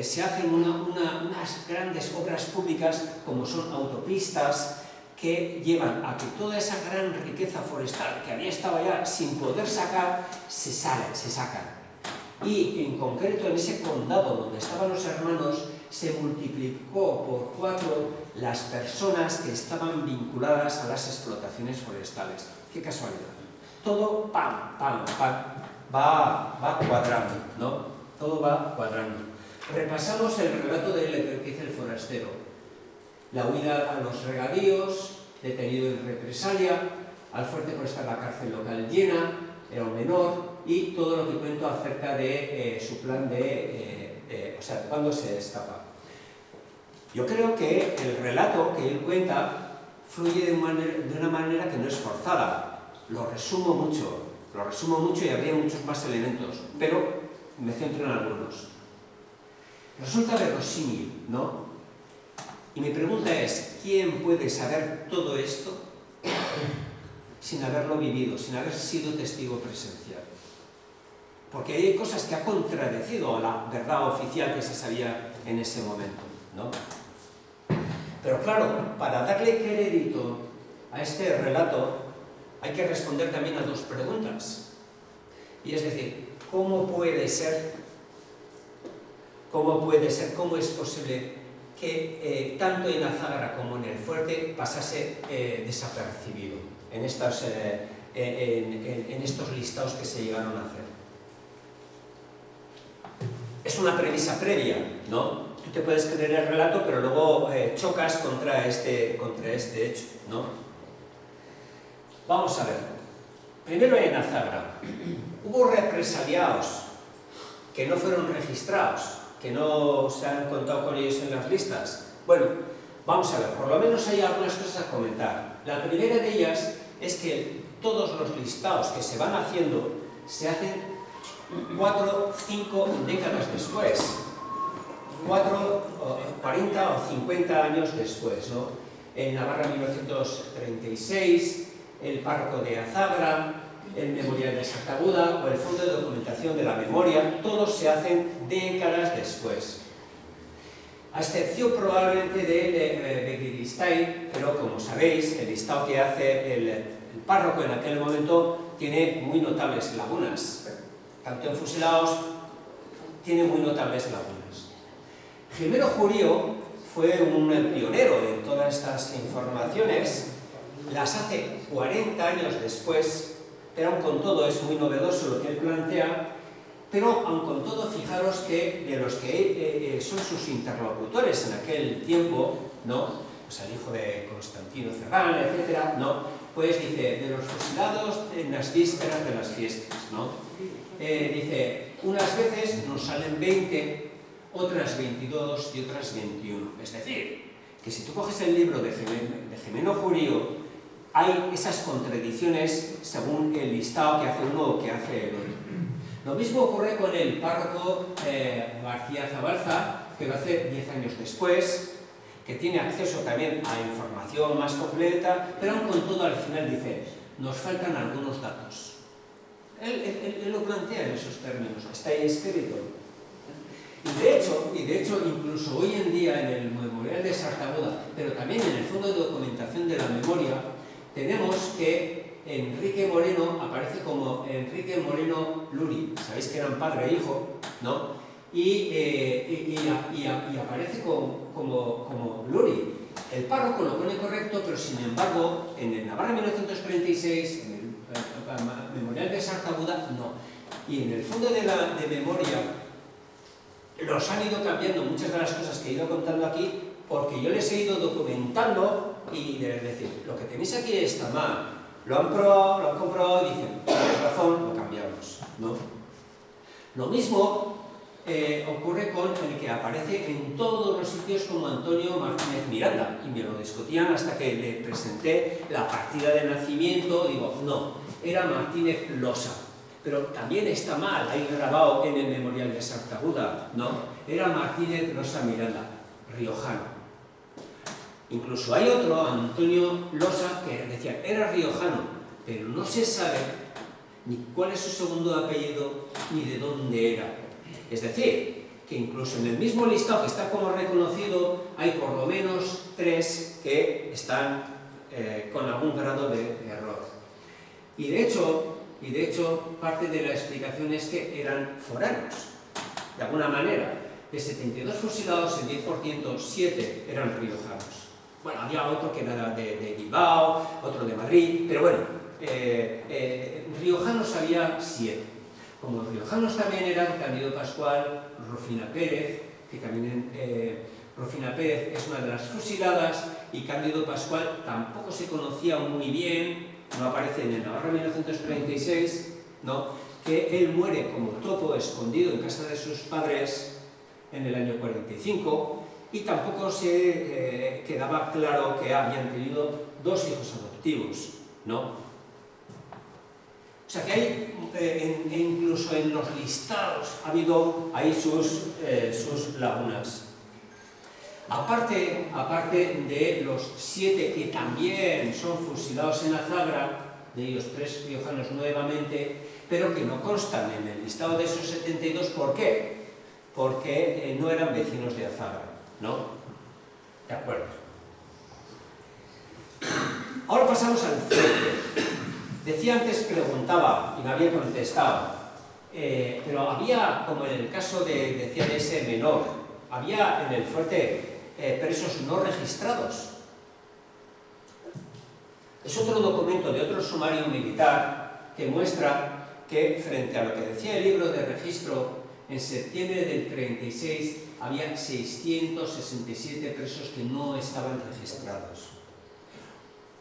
se hacen unas grandes obras públicas como son autopistas que llevan a que toda esa gran riqueza forestal que había estado allá sin poder sacar, se sacan. Y en concreto en ese condado donde estaban los hermanos se multiplicó por 4 las personas que estaban vinculadas a las explotaciones forestales. ¡Qué casualidad! Todo pam, pam, pam, va cuadrando, ¿no? Todo va cuadrando. Repasamos el relato de él que dice el forastero. La huida a los regadíos, detenido en represalia, al fuerte por estar la cárcel local llena, era un menor, y todo lo que cuento acerca de su plan o sea, cuando se escapa. Yo creo que el relato que él cuenta fluye de una manera que no es forzada. Lo resumo mucho y habría muchos más elementos, pero me centro en algunos. Resulta verosímil, ¿no? Y mi pregunta es, ¿quién puede saber todo esto sin haberlo vivido, sin haber sido testigo presencial? Porque hay cosas que ha contradecido a la verdad oficial que se sabía en ese momento, ¿no? Pero claro, para darle crédito a este relato hay que responder también a 2 preguntas. Y es decir, ¿cómo es posible que tanto en Azágara como en el fuerte pasase desapercibido en estos listados que se llegaron a hacer? Es una premisa previa, ¿no? Tú te puedes creer el relato, pero luego chocas contra este hecho, ¿no? Vamos a ver. Primero en Azágara. Hubo represaliados que no fueron registrados, que no se han contado con ellos en las listas. Bueno, vamos a ver, por lo menos hay algunas cosas a comentar. La primera de ellas es que todos los listados que se van haciendo se hacen 4 o 5 décadas después, 40 o 50 años después, ¿no? En Navarra 1936, el párroco de Azágara, el memorial de Sartaguda o el Fondo de Documentación de la Memoria, todos se hacen décadas después. A excepción probablemente de Begiristain, pero como sabéis, el listado que hace el párroco en aquel momento tiene muy notables lagunas. Tanto en fusilados tiene muy notables lagunas. Jimeno Jurío fue un pionero en todas estas informaciones, las hace 40 años después, pero aun con todo es muy novedoso lo que él plantea, pero aun con todo fijaros que de los que son sus interlocutores en aquel tiempo, ¿no? Pues el hijo de Constantino Ferrán, etcétera, ¿no? Pues dice, de los fusilados en las vísperas de las fiestas, ¿no? Dice, unas veces nos salen 20, otras 22 y otras 21. Es decir, que si tú coges el libro de Jimeno Jurío, hay esas contradicciones según el listado que hace uno o que hace el otro. Lo mismo ocurre con el párroco García Zabalza, que lo hace 10 años después, que tiene acceso también a información más completa, pero aun con todo al final dice, nos faltan algunos datos. Él lo plantea en esos términos, está ahí escrito. Y de hecho, incluso hoy en día en el memorial de Sartaguda, pero también en el Fondo de Documentación de la Memoria, tenemos que Enrique Moreno aparece como Enrique Moreno Luri. Sabéis que eran padre e hijo, ¿no? Y aparece como Luri. el párroco lo pone correcto, pero sin embargo, en el Navarra 1946, en el Memorial de Sartaguda, no. Y en el fondo de memoria los han ido cambiando muchas de las cosas que he ido contando aquí, porque yo les he ido documentando y les decir, lo que tenéis aquí está mal, lo han probado, lo han comprobado y dicen, tienes razón, lo cambiamos, ¿no? Lo mismo ocurre con el que aparece en todos los sitios como Antonio Martínez Miranda, y me lo discutían hasta que le presenté la partida de nacimiento, digo, no, era Martínez Losa, pero también está mal ahí grabado en el Memorial de Sartaguda, no, era Martínez Losa Miranda, riojano. Incluso hay otro, Antonio Losa, que decía, era riojano, pero no se sabe ni cuál es su segundo apellido ni de dónde era. Es decir, que incluso en el mismo listado que está como reconocido, hay por lo menos 3 que están con algún grado de error. Y de hecho, parte de la explicación es que eran foráneos, de alguna manera. De 72 fusilados, el 10%, 7 eran riojanos. Bueno, había otro que era de Bilbao, otro de Madrid, pero bueno, riojanos había 7. Como riojanos también eran Cándido Pascual, Rufina Pérez, que también Rufina Pérez es una de las fusiladas, y Cándido Pascual tampoco se conocía muy bien, no aparece en el Navarra 1936, ¿no? Que él muere como topo escondido en casa de sus padres en el año 45, y tampoco se quedaba claro que habían tenido 2 hijos adoptivos, ¿no? O sea que hay, incluso en los listados, ha habido ahí sus lagunas. Aparte de los 7 que también son fusilados en Azagra, de ellos 3 riojanos nuevamente, pero que no constan en el listado de esos 72, ¿por qué? Porque no eran vecinos de Azagra, ¿no? De acuerdo. Ahora pasamos al fuerte. Decía antes, preguntaba, y me había contestado, pero había, como en el caso decía de ese menor, había en el fuerte presos no registrados. Es otro documento de otro sumario militar que muestra que, frente a lo que decía el libro de registro, en septiembre del 36 había 667 presos que no estaban registrados.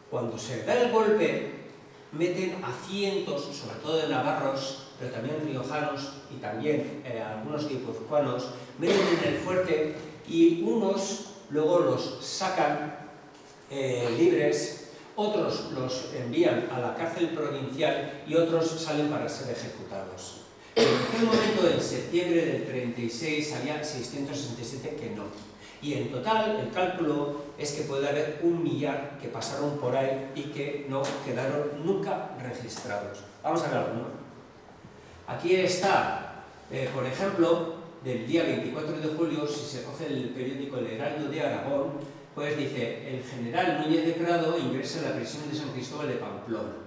Cuando se da el golpe, meten a cientos, sobre todo de navarros, pero también riojanos y también algunos guipuzcoanos, meten en el fuerte y unos luego los sacan libres, otros los envían a la cárcel provincial y otros salen para ser ejecutados. En aquel momento, en septiembre del 36, había 667 que no. Y en total, el cálculo es que puede haber 1 millar que pasaron por ahí y que no quedaron nunca registrados. Vamos a ver alguno. Aquí está, por ejemplo, del día 24 de julio, si se coge el periódico El Heraldo de Aragón, pues dice, el general Núñez de Prado ingresa en la prisión de San Cristóbal de Pamplona.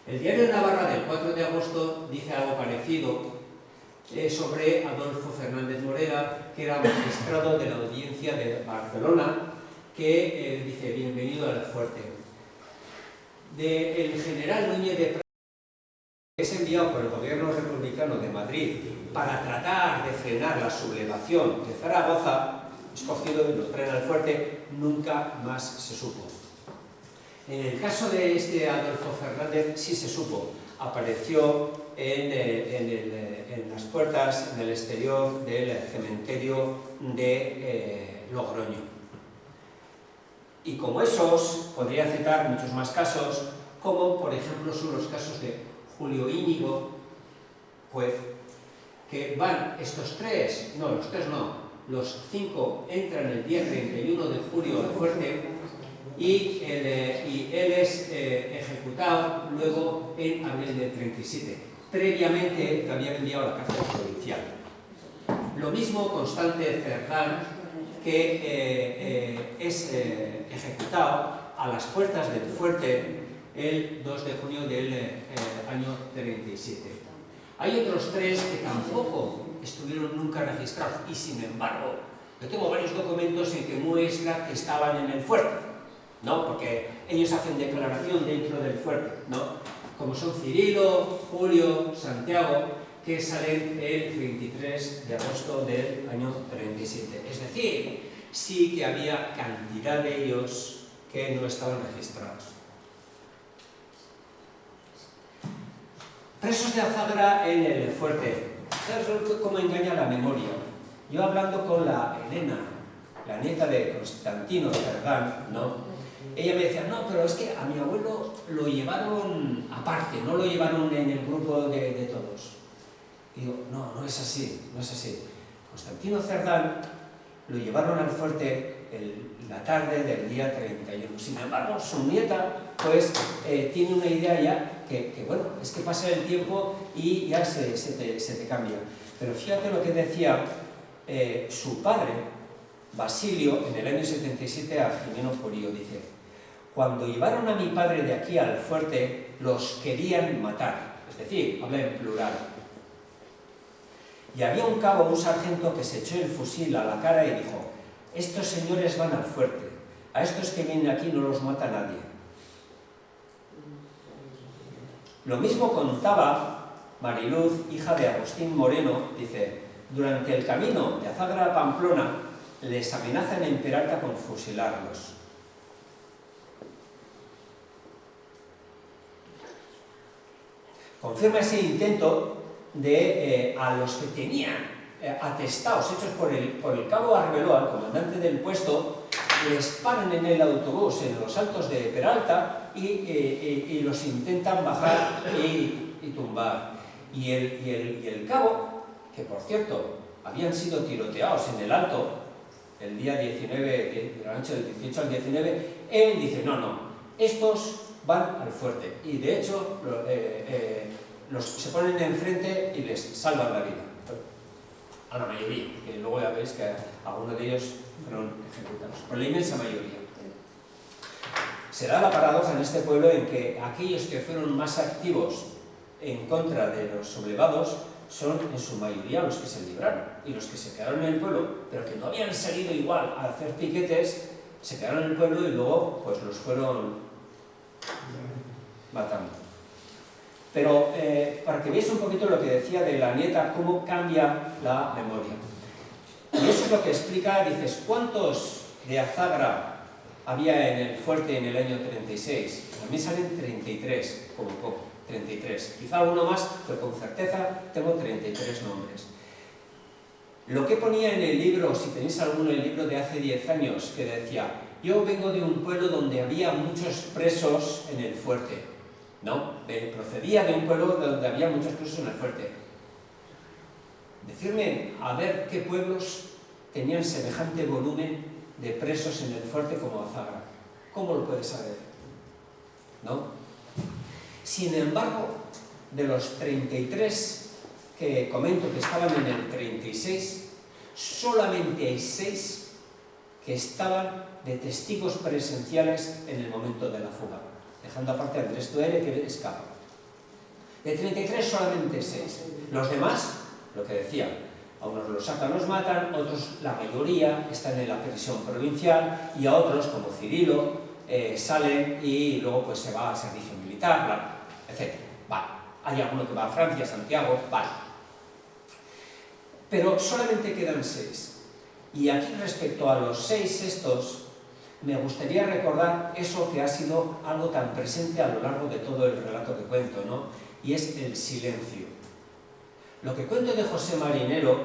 El diario Navarra del 4 de agosto dice algo parecido sobre Adolfo Fernández Morera, que era magistrado de la audiencia de Barcelona, que dice, bienvenido al fuerte. El general Núñez de Prado, que es enviado por el gobierno republicano de Madrid para tratar de frenar la sublevación de Zaragoza, escogido y lo traen al fuerte, nunca más se supo. En el caso de este Adolfo Fernández sí se supo, apareció en las puertas, en el exterior del cementerio de Logroño. Y como esos, podría citar muchos más casos, como por ejemplo son los casos de Julio Íñigo, juez, que van estos 3, no, los 3 no, los 5 entran el día 31 de julio al fuerte, y él es ejecutado luego en abril del 37. Previamente lo habían enviado a la cárcel provincial. Lo mismo Constante Cerdán, que es ejecutado a las puertas del fuerte el 2 de junio del año 37. Hay otros 3 que tampoco estuvieron nunca registrados y sin embargo Yo tengo varios documentos en que muestra que estaban en el fuerte, ¿no? Porque ellos hacen declaración dentro del fuerte, ¿no? Como son Cirilo, Julio, Santiago, que salen el 23 de agosto del año 37. Es decir, sí que había cantidad de ellos que no estaban registrados. Presos de Azagra en el fuerte. ¿Sabes cómo engaña la memoria? Yo hablando con la Elena, la nieta de Constantino Cerdán, ¿no? Ella me decía, no, pero es que a mi abuelo lo llevaron aparte, no lo llevaron en el grupo de todos. Y digo, no, no es así, no es así. Constantino Cerdán lo llevaron al fuerte la tarde del día 31. Sin embargo, su nieta, pues, tiene una idea ya que, bueno, es que pasa el tiempo y ya se te cambia. Pero fíjate lo que decía su padre, Basilio, en el año 77 a Jimeno Porío, dice: cuando llevaron a mi padre de aquí al fuerte, los querían matar. Es decir, habla en plural. Y había un cabo, un sargento, que se echó el fusil a la cara y dijo: estos señores van al fuerte, a estos que vienen aquí no los mata nadie. Lo mismo contaba Mariluz, hija de Agustín Moreno, dice: durante el camino de Azagra a Pamplona les amenazan en Peralta con fusilarlos. Confirma ese intento de a los que tenían atestados hechos por el cabo Arbeloa, el comandante del puesto, les paran en el autobús en los altos de Peralta y los intentan bajar y tumbar. Y el cabo, que por cierto habían sido tiroteados en el alto el día 19, de la noche del 18 al 19, él dice: no, estos van al fuerte. Y de hecho se ponen enfrente y les salvan la vida. A la mayoría, que luego ya veis que algunos de ellos fueron ejecutados, por la inmensa mayoría. Se da la paradoja en este pueblo en que aquellos que fueron más activos en contra de los sublevados son en su mayoría los que se libraron, y los que se quedaron en el pueblo, pero que no habían salido igual a hacer piquetes, se quedaron en el pueblo y luego pues los fueron matando. Pero para que veáis un poquito lo que decía de la nieta, cómo cambia la memoria. Y eso es lo que explica, dices, ¿cuántos de Azagra había en el fuerte en el año 36? A mí salen 33, como poco, 33. Quizá alguno más, pero con certeza tengo 33 nombres. Lo que ponía en el libro, si tenéis alguno en el libro de hace 10 años, que decía: yo vengo de un pueblo donde había muchos presos en el fuerte. No, procedía de un pueblo donde había muchos presos en el fuerte. Decirme a ver qué pueblos tenían semejante volumen de presos en el fuerte como Azagra. ¿Cómo lo puedes saber? ¿No? Sin embargo, de los 33 que comento que estaban en el 36, solamente hay 6 que estaban de testigos presenciales en el momento de la fuga, dejando aparte a Andrés Tuere, que escapa. De 33 solamente 6. Los demás, lo que decía, a unos los sacan, los matan, otros, la mayoría, están en la prisión provincial, y a otros, como Cirilo, salen y luego pues se va al servicio militar, etc. Vale. Hay alguno que va a Francia, Santiago, vale. Pero solamente quedan 6. Y aquí, respecto a los 6 estos, me gustaría recordar eso que ha sido algo tan presente a lo largo de todo el relato que cuento, ¿no? Y es el silencio. Lo que cuento de José Marinero,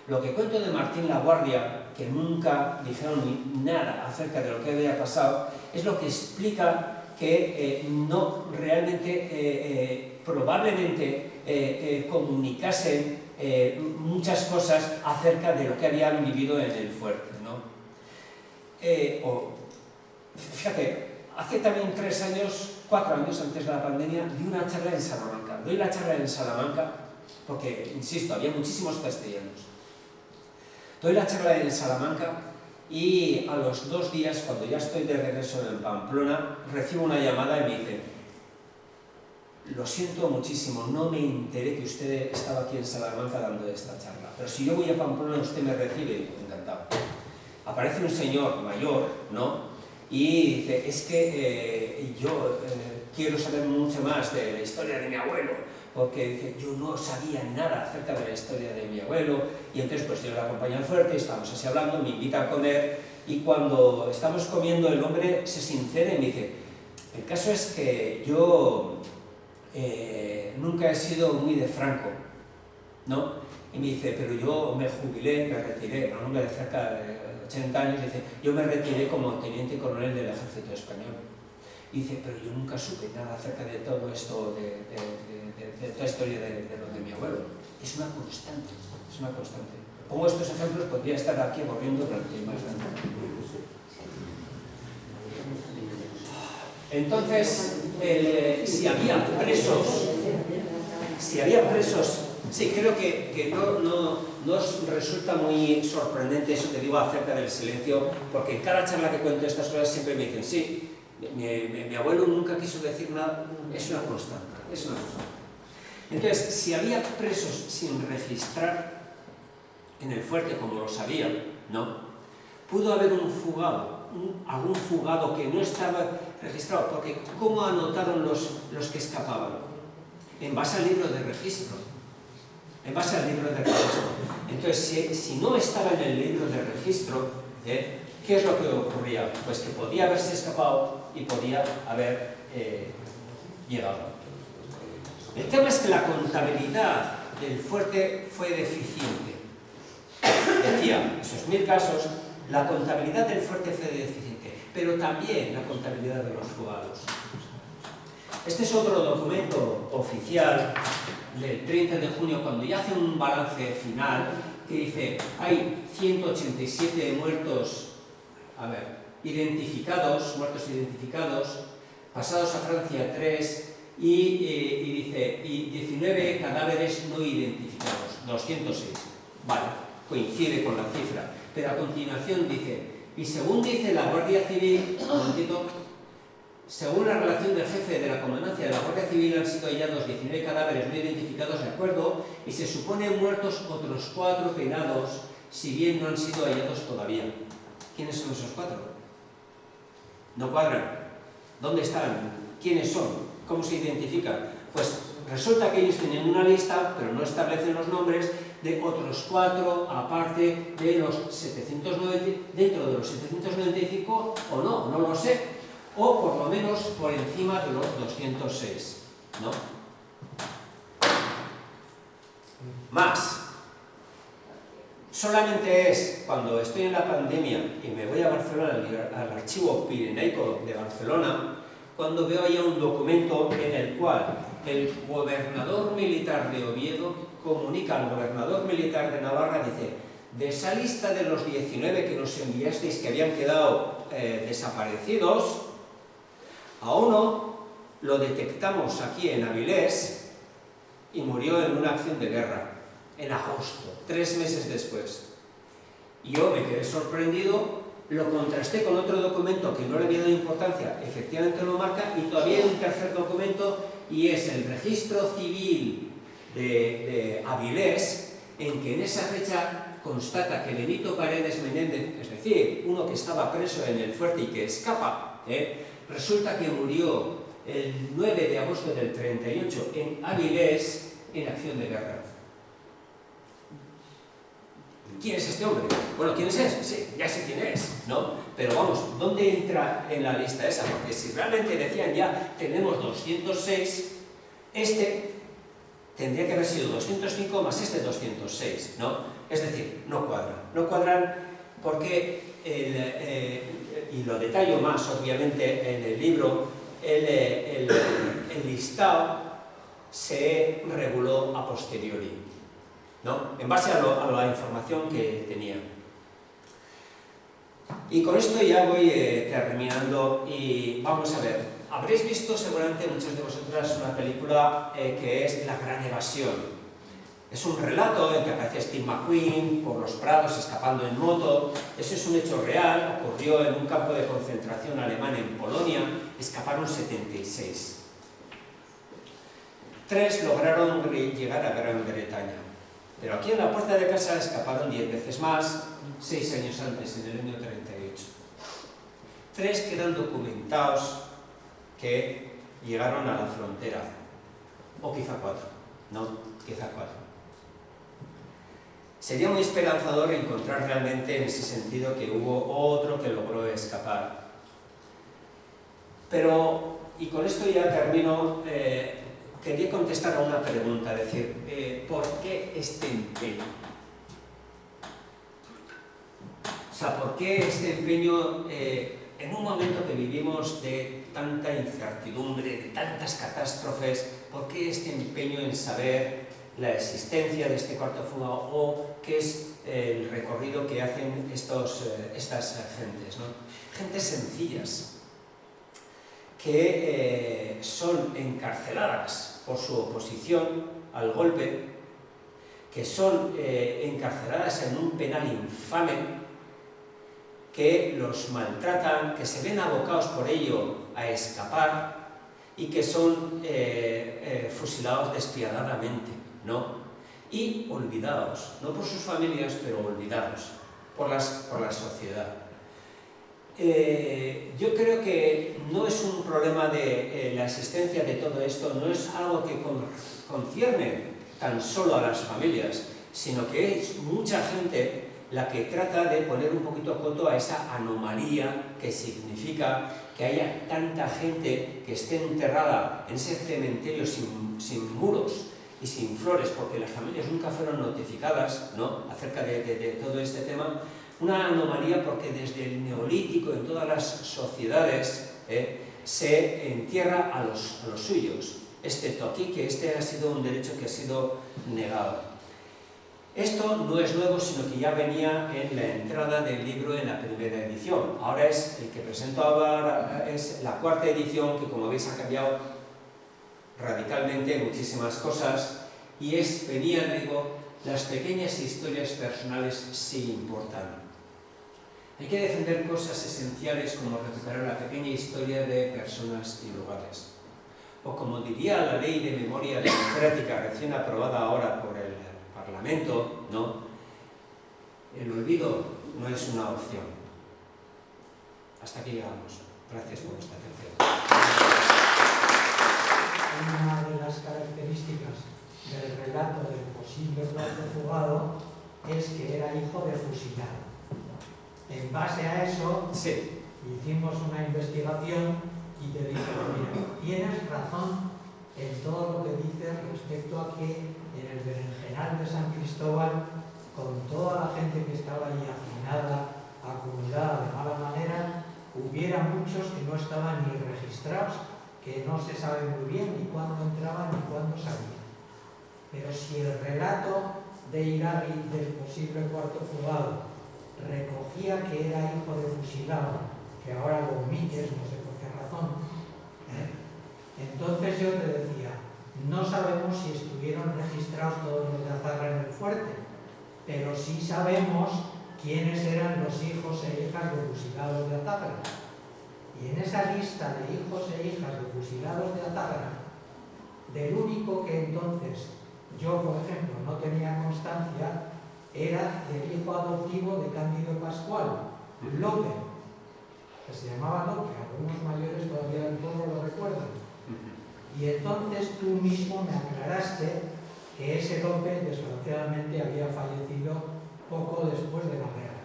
lo que cuento de Martín Laguardia, que nunca dijeron nada acerca de lo que había pasado, es lo que explica que no realmente, probablemente comunicasen muchas cosas acerca de lo que habían vivido en el fuerte, ¿no? Fíjate, hace también 4 años antes de la pandemia, di una charla en Salamanca. Doy la charla en Salamanca porque, insisto, había muchísimos castellanos. Doy la charla en Salamanca y a los 2 días, cuando ya estoy de regreso en Pamplona, recibo una llamada y me dicen: lo siento muchísimo, no me enteré que usted estaba aquí en Salamanca dando esta charla, pero si yo voy a Pamplona usted me recibe. Y digo: encantado. aparece un señor mayor, ¿no? Y dice, es que yo quiero saber mucho más de la historia de mi abuelo, porque dice, yo no sabía nada acerca de la historia de mi abuelo, y entonces pues yo le acompaño al fuerte, estamos así hablando, me invita a comer, y cuando estamos comiendo el hombre se sincera y me dice, el caso es que yo nunca he sido muy de Franco, ¿no? Y me dice, pero yo me jubilé, me retiré, un hombre de cerca de 80 años, dice, yo me retiré como teniente coronel del ejército español. Y dice, pero yo nunca supe nada acerca de todo esto, de toda la historia de lo de mi abuelo. Es una constante, es una constante. Pongo estos ejemplos, podría estar aquí aburriendo durante más tiempo. Entonces, si había presos, sí, creo que no os resulta muy sorprendente eso que digo acerca del silencio, porque en cada charla que cuento estas cosas siempre me dicen, sí, mi abuelo nunca quiso decir nada, es una constante, es una constante. Entonces, si había presos sin registrar en el fuerte, como lo sabían, ¿no? Pudo haber algún fugado que no estaba registrado, porque ¿cómo anotaron los que escapaban? En base al libro de registro. En base al libro de registro. Entonces, si no estaba en el libro de registro, ¿qué es lo que ocurría? Pues que podía haberse escapado y podía haber llegado. El tema es que la contabilidad del fuerte fue deficiente. Decía, esos 1000 casos, la contabilidad del fuerte fue deficiente, pero también la contabilidad de los fugados. Este es otro documento oficial del 30 de junio, cuando ya hace un balance final, que dice, hay 187 muertos, muertos identificados, pasados a Francia 3, y dice, y 19 cadáveres no identificados, 206. Vale, coincide con la cifra. Pero a continuación dice, y según dice la Guardia Civil, según la relación del jefe de la comandancia de la Guardia Civil, han sido hallados 19 cadáveres no identificados de acuerdo, y se supone muertos otros 4 penados, si bien no han sido hallados todavía. ¿Quiénes son esos 4? No cuadran. ¿Dónde están? ¿Quiénes son? ¿Cómo se identifican? Pues resulta que ellos tienen una lista, pero no establecen los nombres, de otros 4, aparte de los 790, dentro de los 795, o no lo sé, o por lo menos por encima de los 206, ¿no? Más. Solamente es cuando estoy en la pandemia y me voy a Barcelona, al archivo pirenaico de Barcelona, cuando veo ya un documento en el cual el gobernador militar de Oviedo comunica al gobernador militar de Navarra, dice, de esa lista de los 19 que nos enviasteis que habían quedado desaparecidos, a uno lo detectamos aquí en Avilés y murió en una acción de guerra, en agosto, 3 meses después. Yo me quedé sorprendido, lo contrasté con otro documento que no le había dado importancia, efectivamente lo marca, y todavía hay un tercer documento, y es el registro civil de Avilés, en que en esa fecha constata que Benito Paredes Menéndez, es decir, uno que estaba preso en el fuerte y que escapa, resulta que murió el 9 de agosto del 38 en Avilés en acción de guerra. ¿Quién es este hombre? Bueno, ¿quién es ese? Sí, ya sé quién es, ¿no? Pero vamos, ¿dónde entra en la lista esa? Porque si realmente decían ya, tenemos 206, este tendría que haber sido 205 más este 206, ¿no? Es decir, no cuadran. No cuadran porque, y lo detallo más obviamente en el libro, el listado se reguló a posteriori, ¿no? En base a la información que tenía. Y con esto ya voy terminando y vamos a ver. Habréis visto seguramente muchas de vosotras una película que es La Gran Evasión. Es un relato en que aparece Steve McQueen por los prados escapando en moto. Eso es un hecho real, ocurrió en un campo de concentración alemán en Polonia, escaparon 76. 3 lograron llegar a Gran Bretaña. Pero aquí en la puerta de casa escaparon 10 veces más, 6 años antes, en el año 38. 3 quedan documentados que llegaron a la frontera, o quizá 4, no, quizá 4. Sería muy esperanzador encontrar realmente en ese sentido que hubo otro que logró escapar. Pero, y con esto ya termino, quería contestar a una pregunta, es decir, ¿por qué este empeño? O sea, ¿por qué este empeño en un momento que vivimos de tanta incertidumbre, de tantas catástrofes, ¿por qué este empeño en saber la existencia de este cuarto fugado o qué es el recorrido que hacen estas gentes, ¿no? Gentes sencillas que son encarceladas por su oposición al golpe, que son encarceladas en un penal infame, que los maltratan, que se ven abocados por ello a escapar y que son fusilados despiadadamente, ¿no? Y olvidados, no por sus familias, pero olvidados por la sociedad. Yo creo que no es un problema de la existencia de todo esto, no es algo que concierne tan solo a las familias, sino que es mucha gente la que trata de poner un poquito coto a esa anomalía que significa que haya tanta gente que esté enterrada en ese cementerio sin muros y sin flores, porque las familias nunca fueron notificadas, ¿no?, acerca de todo este tema. Una anomalía porque desde el neolítico en todas las sociedades se entierra a los suyos, excepto aquí, que este ha sido un derecho que ha sido negado. Esto no es nuevo, sino que ya venía en la entrada del libro en la primera edición. Ahora es el que presento ahora, es la cuarta edición, que como veis ha cambiado radicalmente muchísimas cosas, y venía, digo, las pequeñas historias personales sí importan. Hay que defender cosas esenciales como recuperar la pequeña historia de personas y lugares. O como diría la Ley de Memoria Democrática recién aprobada ahora por el Parlamento, ¿no?, el olvido no es una opción. Hasta aquí llegamos. Gracias por vuestra atención. Una de las características del relato del posible cuarto fugado es que era hijo de fusilado. En base a eso, sí, hicimos una investigación y te dije, mira, tienes razón en todo lo que dices respecto a que en el berenjenal de San Cristóbal, con toda la gente que estaba allí hacinada, acumulada de mala manera, hubiera muchos que no estaban ni registrados, que no se sabe muy bien ni cuándo entraban ni cuándo salían. Pero si el relato de Irarri del posible cuarto fugado recogía que era hijo de fusilado, que ahora lo omites, no sé por qué razón, entonces yo te decía, no sabemos si estuvieron registrados todos los de Azarra en el fuerte, pero sí sabemos quiénes eran los hijos e hijas de fusilados de Azarra. Y en esa lista de hijos e hijas de fusilados de Azarra, del único que entonces yo, por ejemplo, no tenía constancia, era del hijo adoptivo de Cándido Pascual, López, que se llamaba López, algunos mayores todavía del pueblo lo recuerdan. Y entonces tú mismo me aclaraste que ese López desgraciadamente había fallecido poco después de la guerra.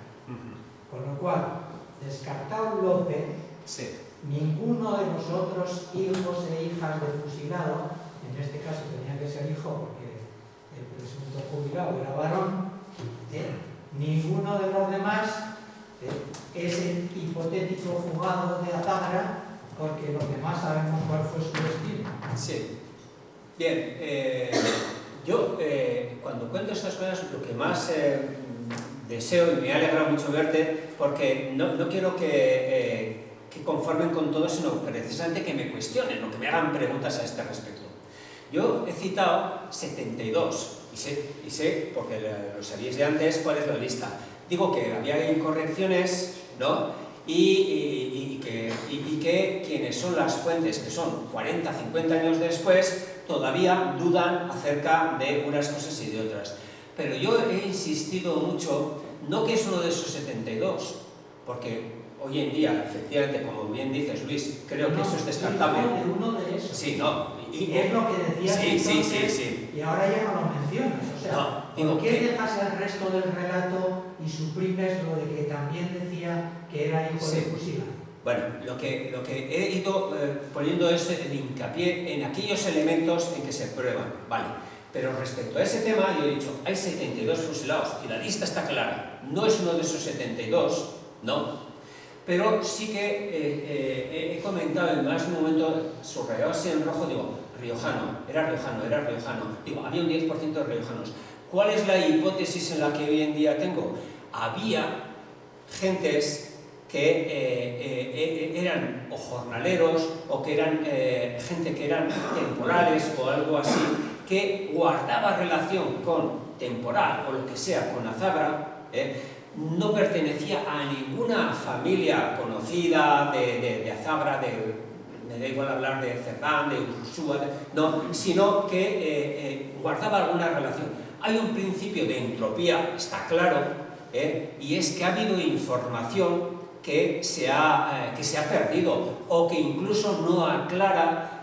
Con lo cual, descartado López, sí, ninguno de nosotros, hijos e hijas de fusilado, en este caso tenía que ser hijo porque el presunto jubilado era varón, ninguno de los demás es el hipotético fugado de Azahara, porque los demás sabemos cuál fue su destino. Sí. Bien, yo cuando cuento estas cosas lo que más deseo, y me alegra mucho verte, porque no quiero que conformen con todo, sino precisamente que me cuestionen o que me hagan preguntas a este respecto. Yo he citado 72 y sé, porque lo sabíais de antes, cuál es la lista. Digo que había incorrecciones, ¿no? Y que quienes son las fuentes, que son 40, 50 años después, todavía dudan acerca de unas cosas y de otras. pero yo he insistido mucho, no que es uno de esos 72, porque hoy en día, efectivamente, como bien dices, Luis, creo que eso es descartable. Uno de esos. Sí, no. Y es lo que decías entonces, sí. Y ahora ya no lo mencionas. O sea, ¿por qué dejas el resto del relato y suprimes lo de que también decía que era hijo de Fusila? Bueno, lo que he ido poniendo es el hincapié en aquellos elementos en que se prueban, ¿vale? Pero respecto a ese tema, yo he dicho, hay 72 fusilados y la lista está clara. No es uno de esos 72, ¿no? Pero sí que he comentado en más de un momento, subrayado así en rojo, digo, riojano, era riojano. Digo, había un 10% de riojanos. ¿Cuál es la hipótesis en la que hoy en día tengo? Había gentes que eran o jornaleros o que eran gente que eran temporales o algo así, que guardaba relación con temporal o lo que sea, con Azabra, no pertenecía a ninguna familia conocida de Azabra, me da igual hablar de Cerdán, de Ursúa, no, sino que guardaba alguna relación. Hay un principio de entropía, está claro, y es que ha habido información que se ha perdido o que incluso no aclara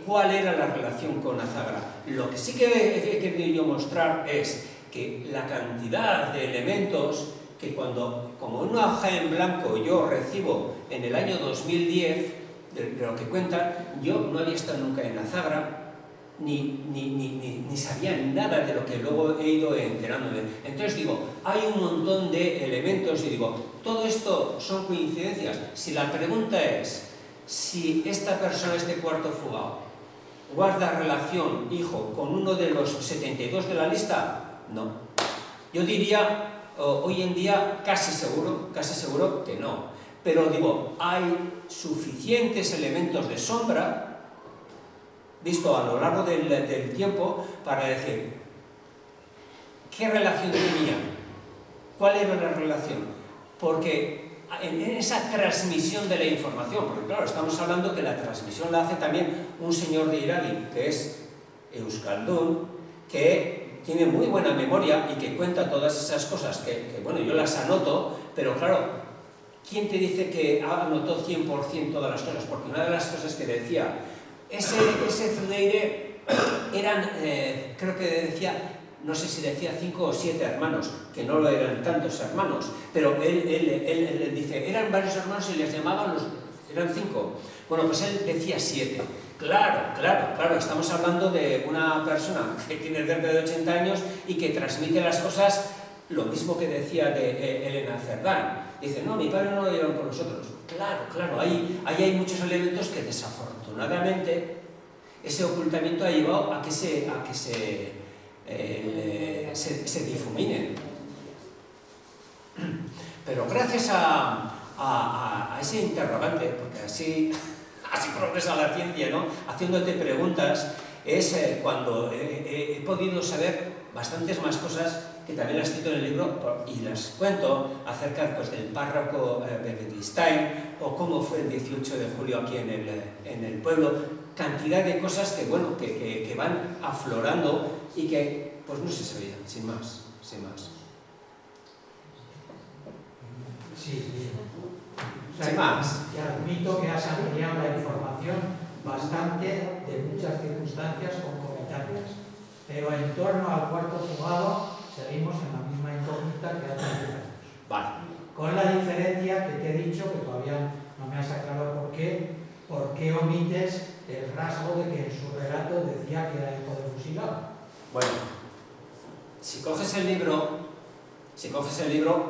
cuál era la relación con Azabra. Lo que sí que he querido mostrar es que la cantidad de elementos que como una hoja en blanco yo recibo en el año 2010, de lo que cuentan, yo no había estado nunca en Azabra, ni sabía nada de lo que luego he ido enterándome. Entonces digo, hay un montón de elementos y digo, todo esto son coincidencias. Si la pregunta es, si esta persona, este cuarto fugado, guarda relación, hijo, con uno de los 72 de la lista, no. Yo diría, hoy en día, casi seguro que no. Pero digo, hay suficientes elementos de sombra, visto a lo largo del tiempo, para decir, ¿qué relación tenía? ¿Cuál era la relación? Porque en esa transmisión de la información, porque claro, estamos hablando que la transmisión la hace también un señor de Iradi, que es Euskaldun, que tiene muy buena memoria y que cuenta todas esas cosas, que bueno, yo las anoto, pero claro, ¿quién te dice que anotó 100% todas las cosas? Porque una de las cosas que decía, ese Zuleire eran, creo que decía, no sé si decía 5 o 7 hermanos, que no lo eran tantos hermanos, pero él dice, eran varios hermanos y les llamaban eran 5. Bueno, pues él decía 7. Claro, estamos hablando de una persona que tiene cerca de 80 años y que transmite las cosas lo mismo que decía de Elena Cerdán. Dice, no, mi padre no lo llevan con nosotros. Claro, ahí hay muchos elementos que desafortunadamente ese ocultamiento ha llevado a que se difuminen. Pero gracias a ese interrogante, porque así progresa la ciencia, ¿no? Haciéndote preguntas, es cuando he podido saber bastantes más cosas que también las cito en el libro y las cuento acerca pues, del párroco Benedetti o cómo fue el 18 de julio aquí en el pueblo. Cantidad de cosas que, bueno, que van aflorando y que pues no se sabían, sin más. Sí. O sea, sin más. Y admito que has ampliado la información bastante de muchas circunstancias concomitantes, pero en torno al cuarto fugado seguimos en la misma incógnita que hace 10 años. Vale. Con la diferencia que te he dicho, que todavía no me has aclarado por qué omites el rasgo de que en su relato decía que era hijo de fusilado. Bueno, si coges el libro,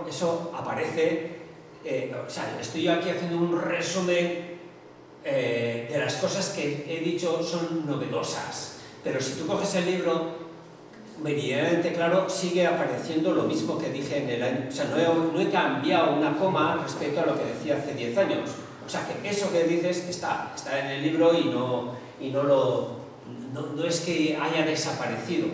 eso aparece. O sea, estoy yo aquí haciendo un resumen de las cosas que he dicho son novedosas. Pero si tú coges el libro, meridianamente claro, sigue apareciendo lo mismo que dije en el año. O sea, no he cambiado una coma respecto a lo que decía hace 10 años. O sea, que eso que dices está en el libro y no es que haya desaparecido.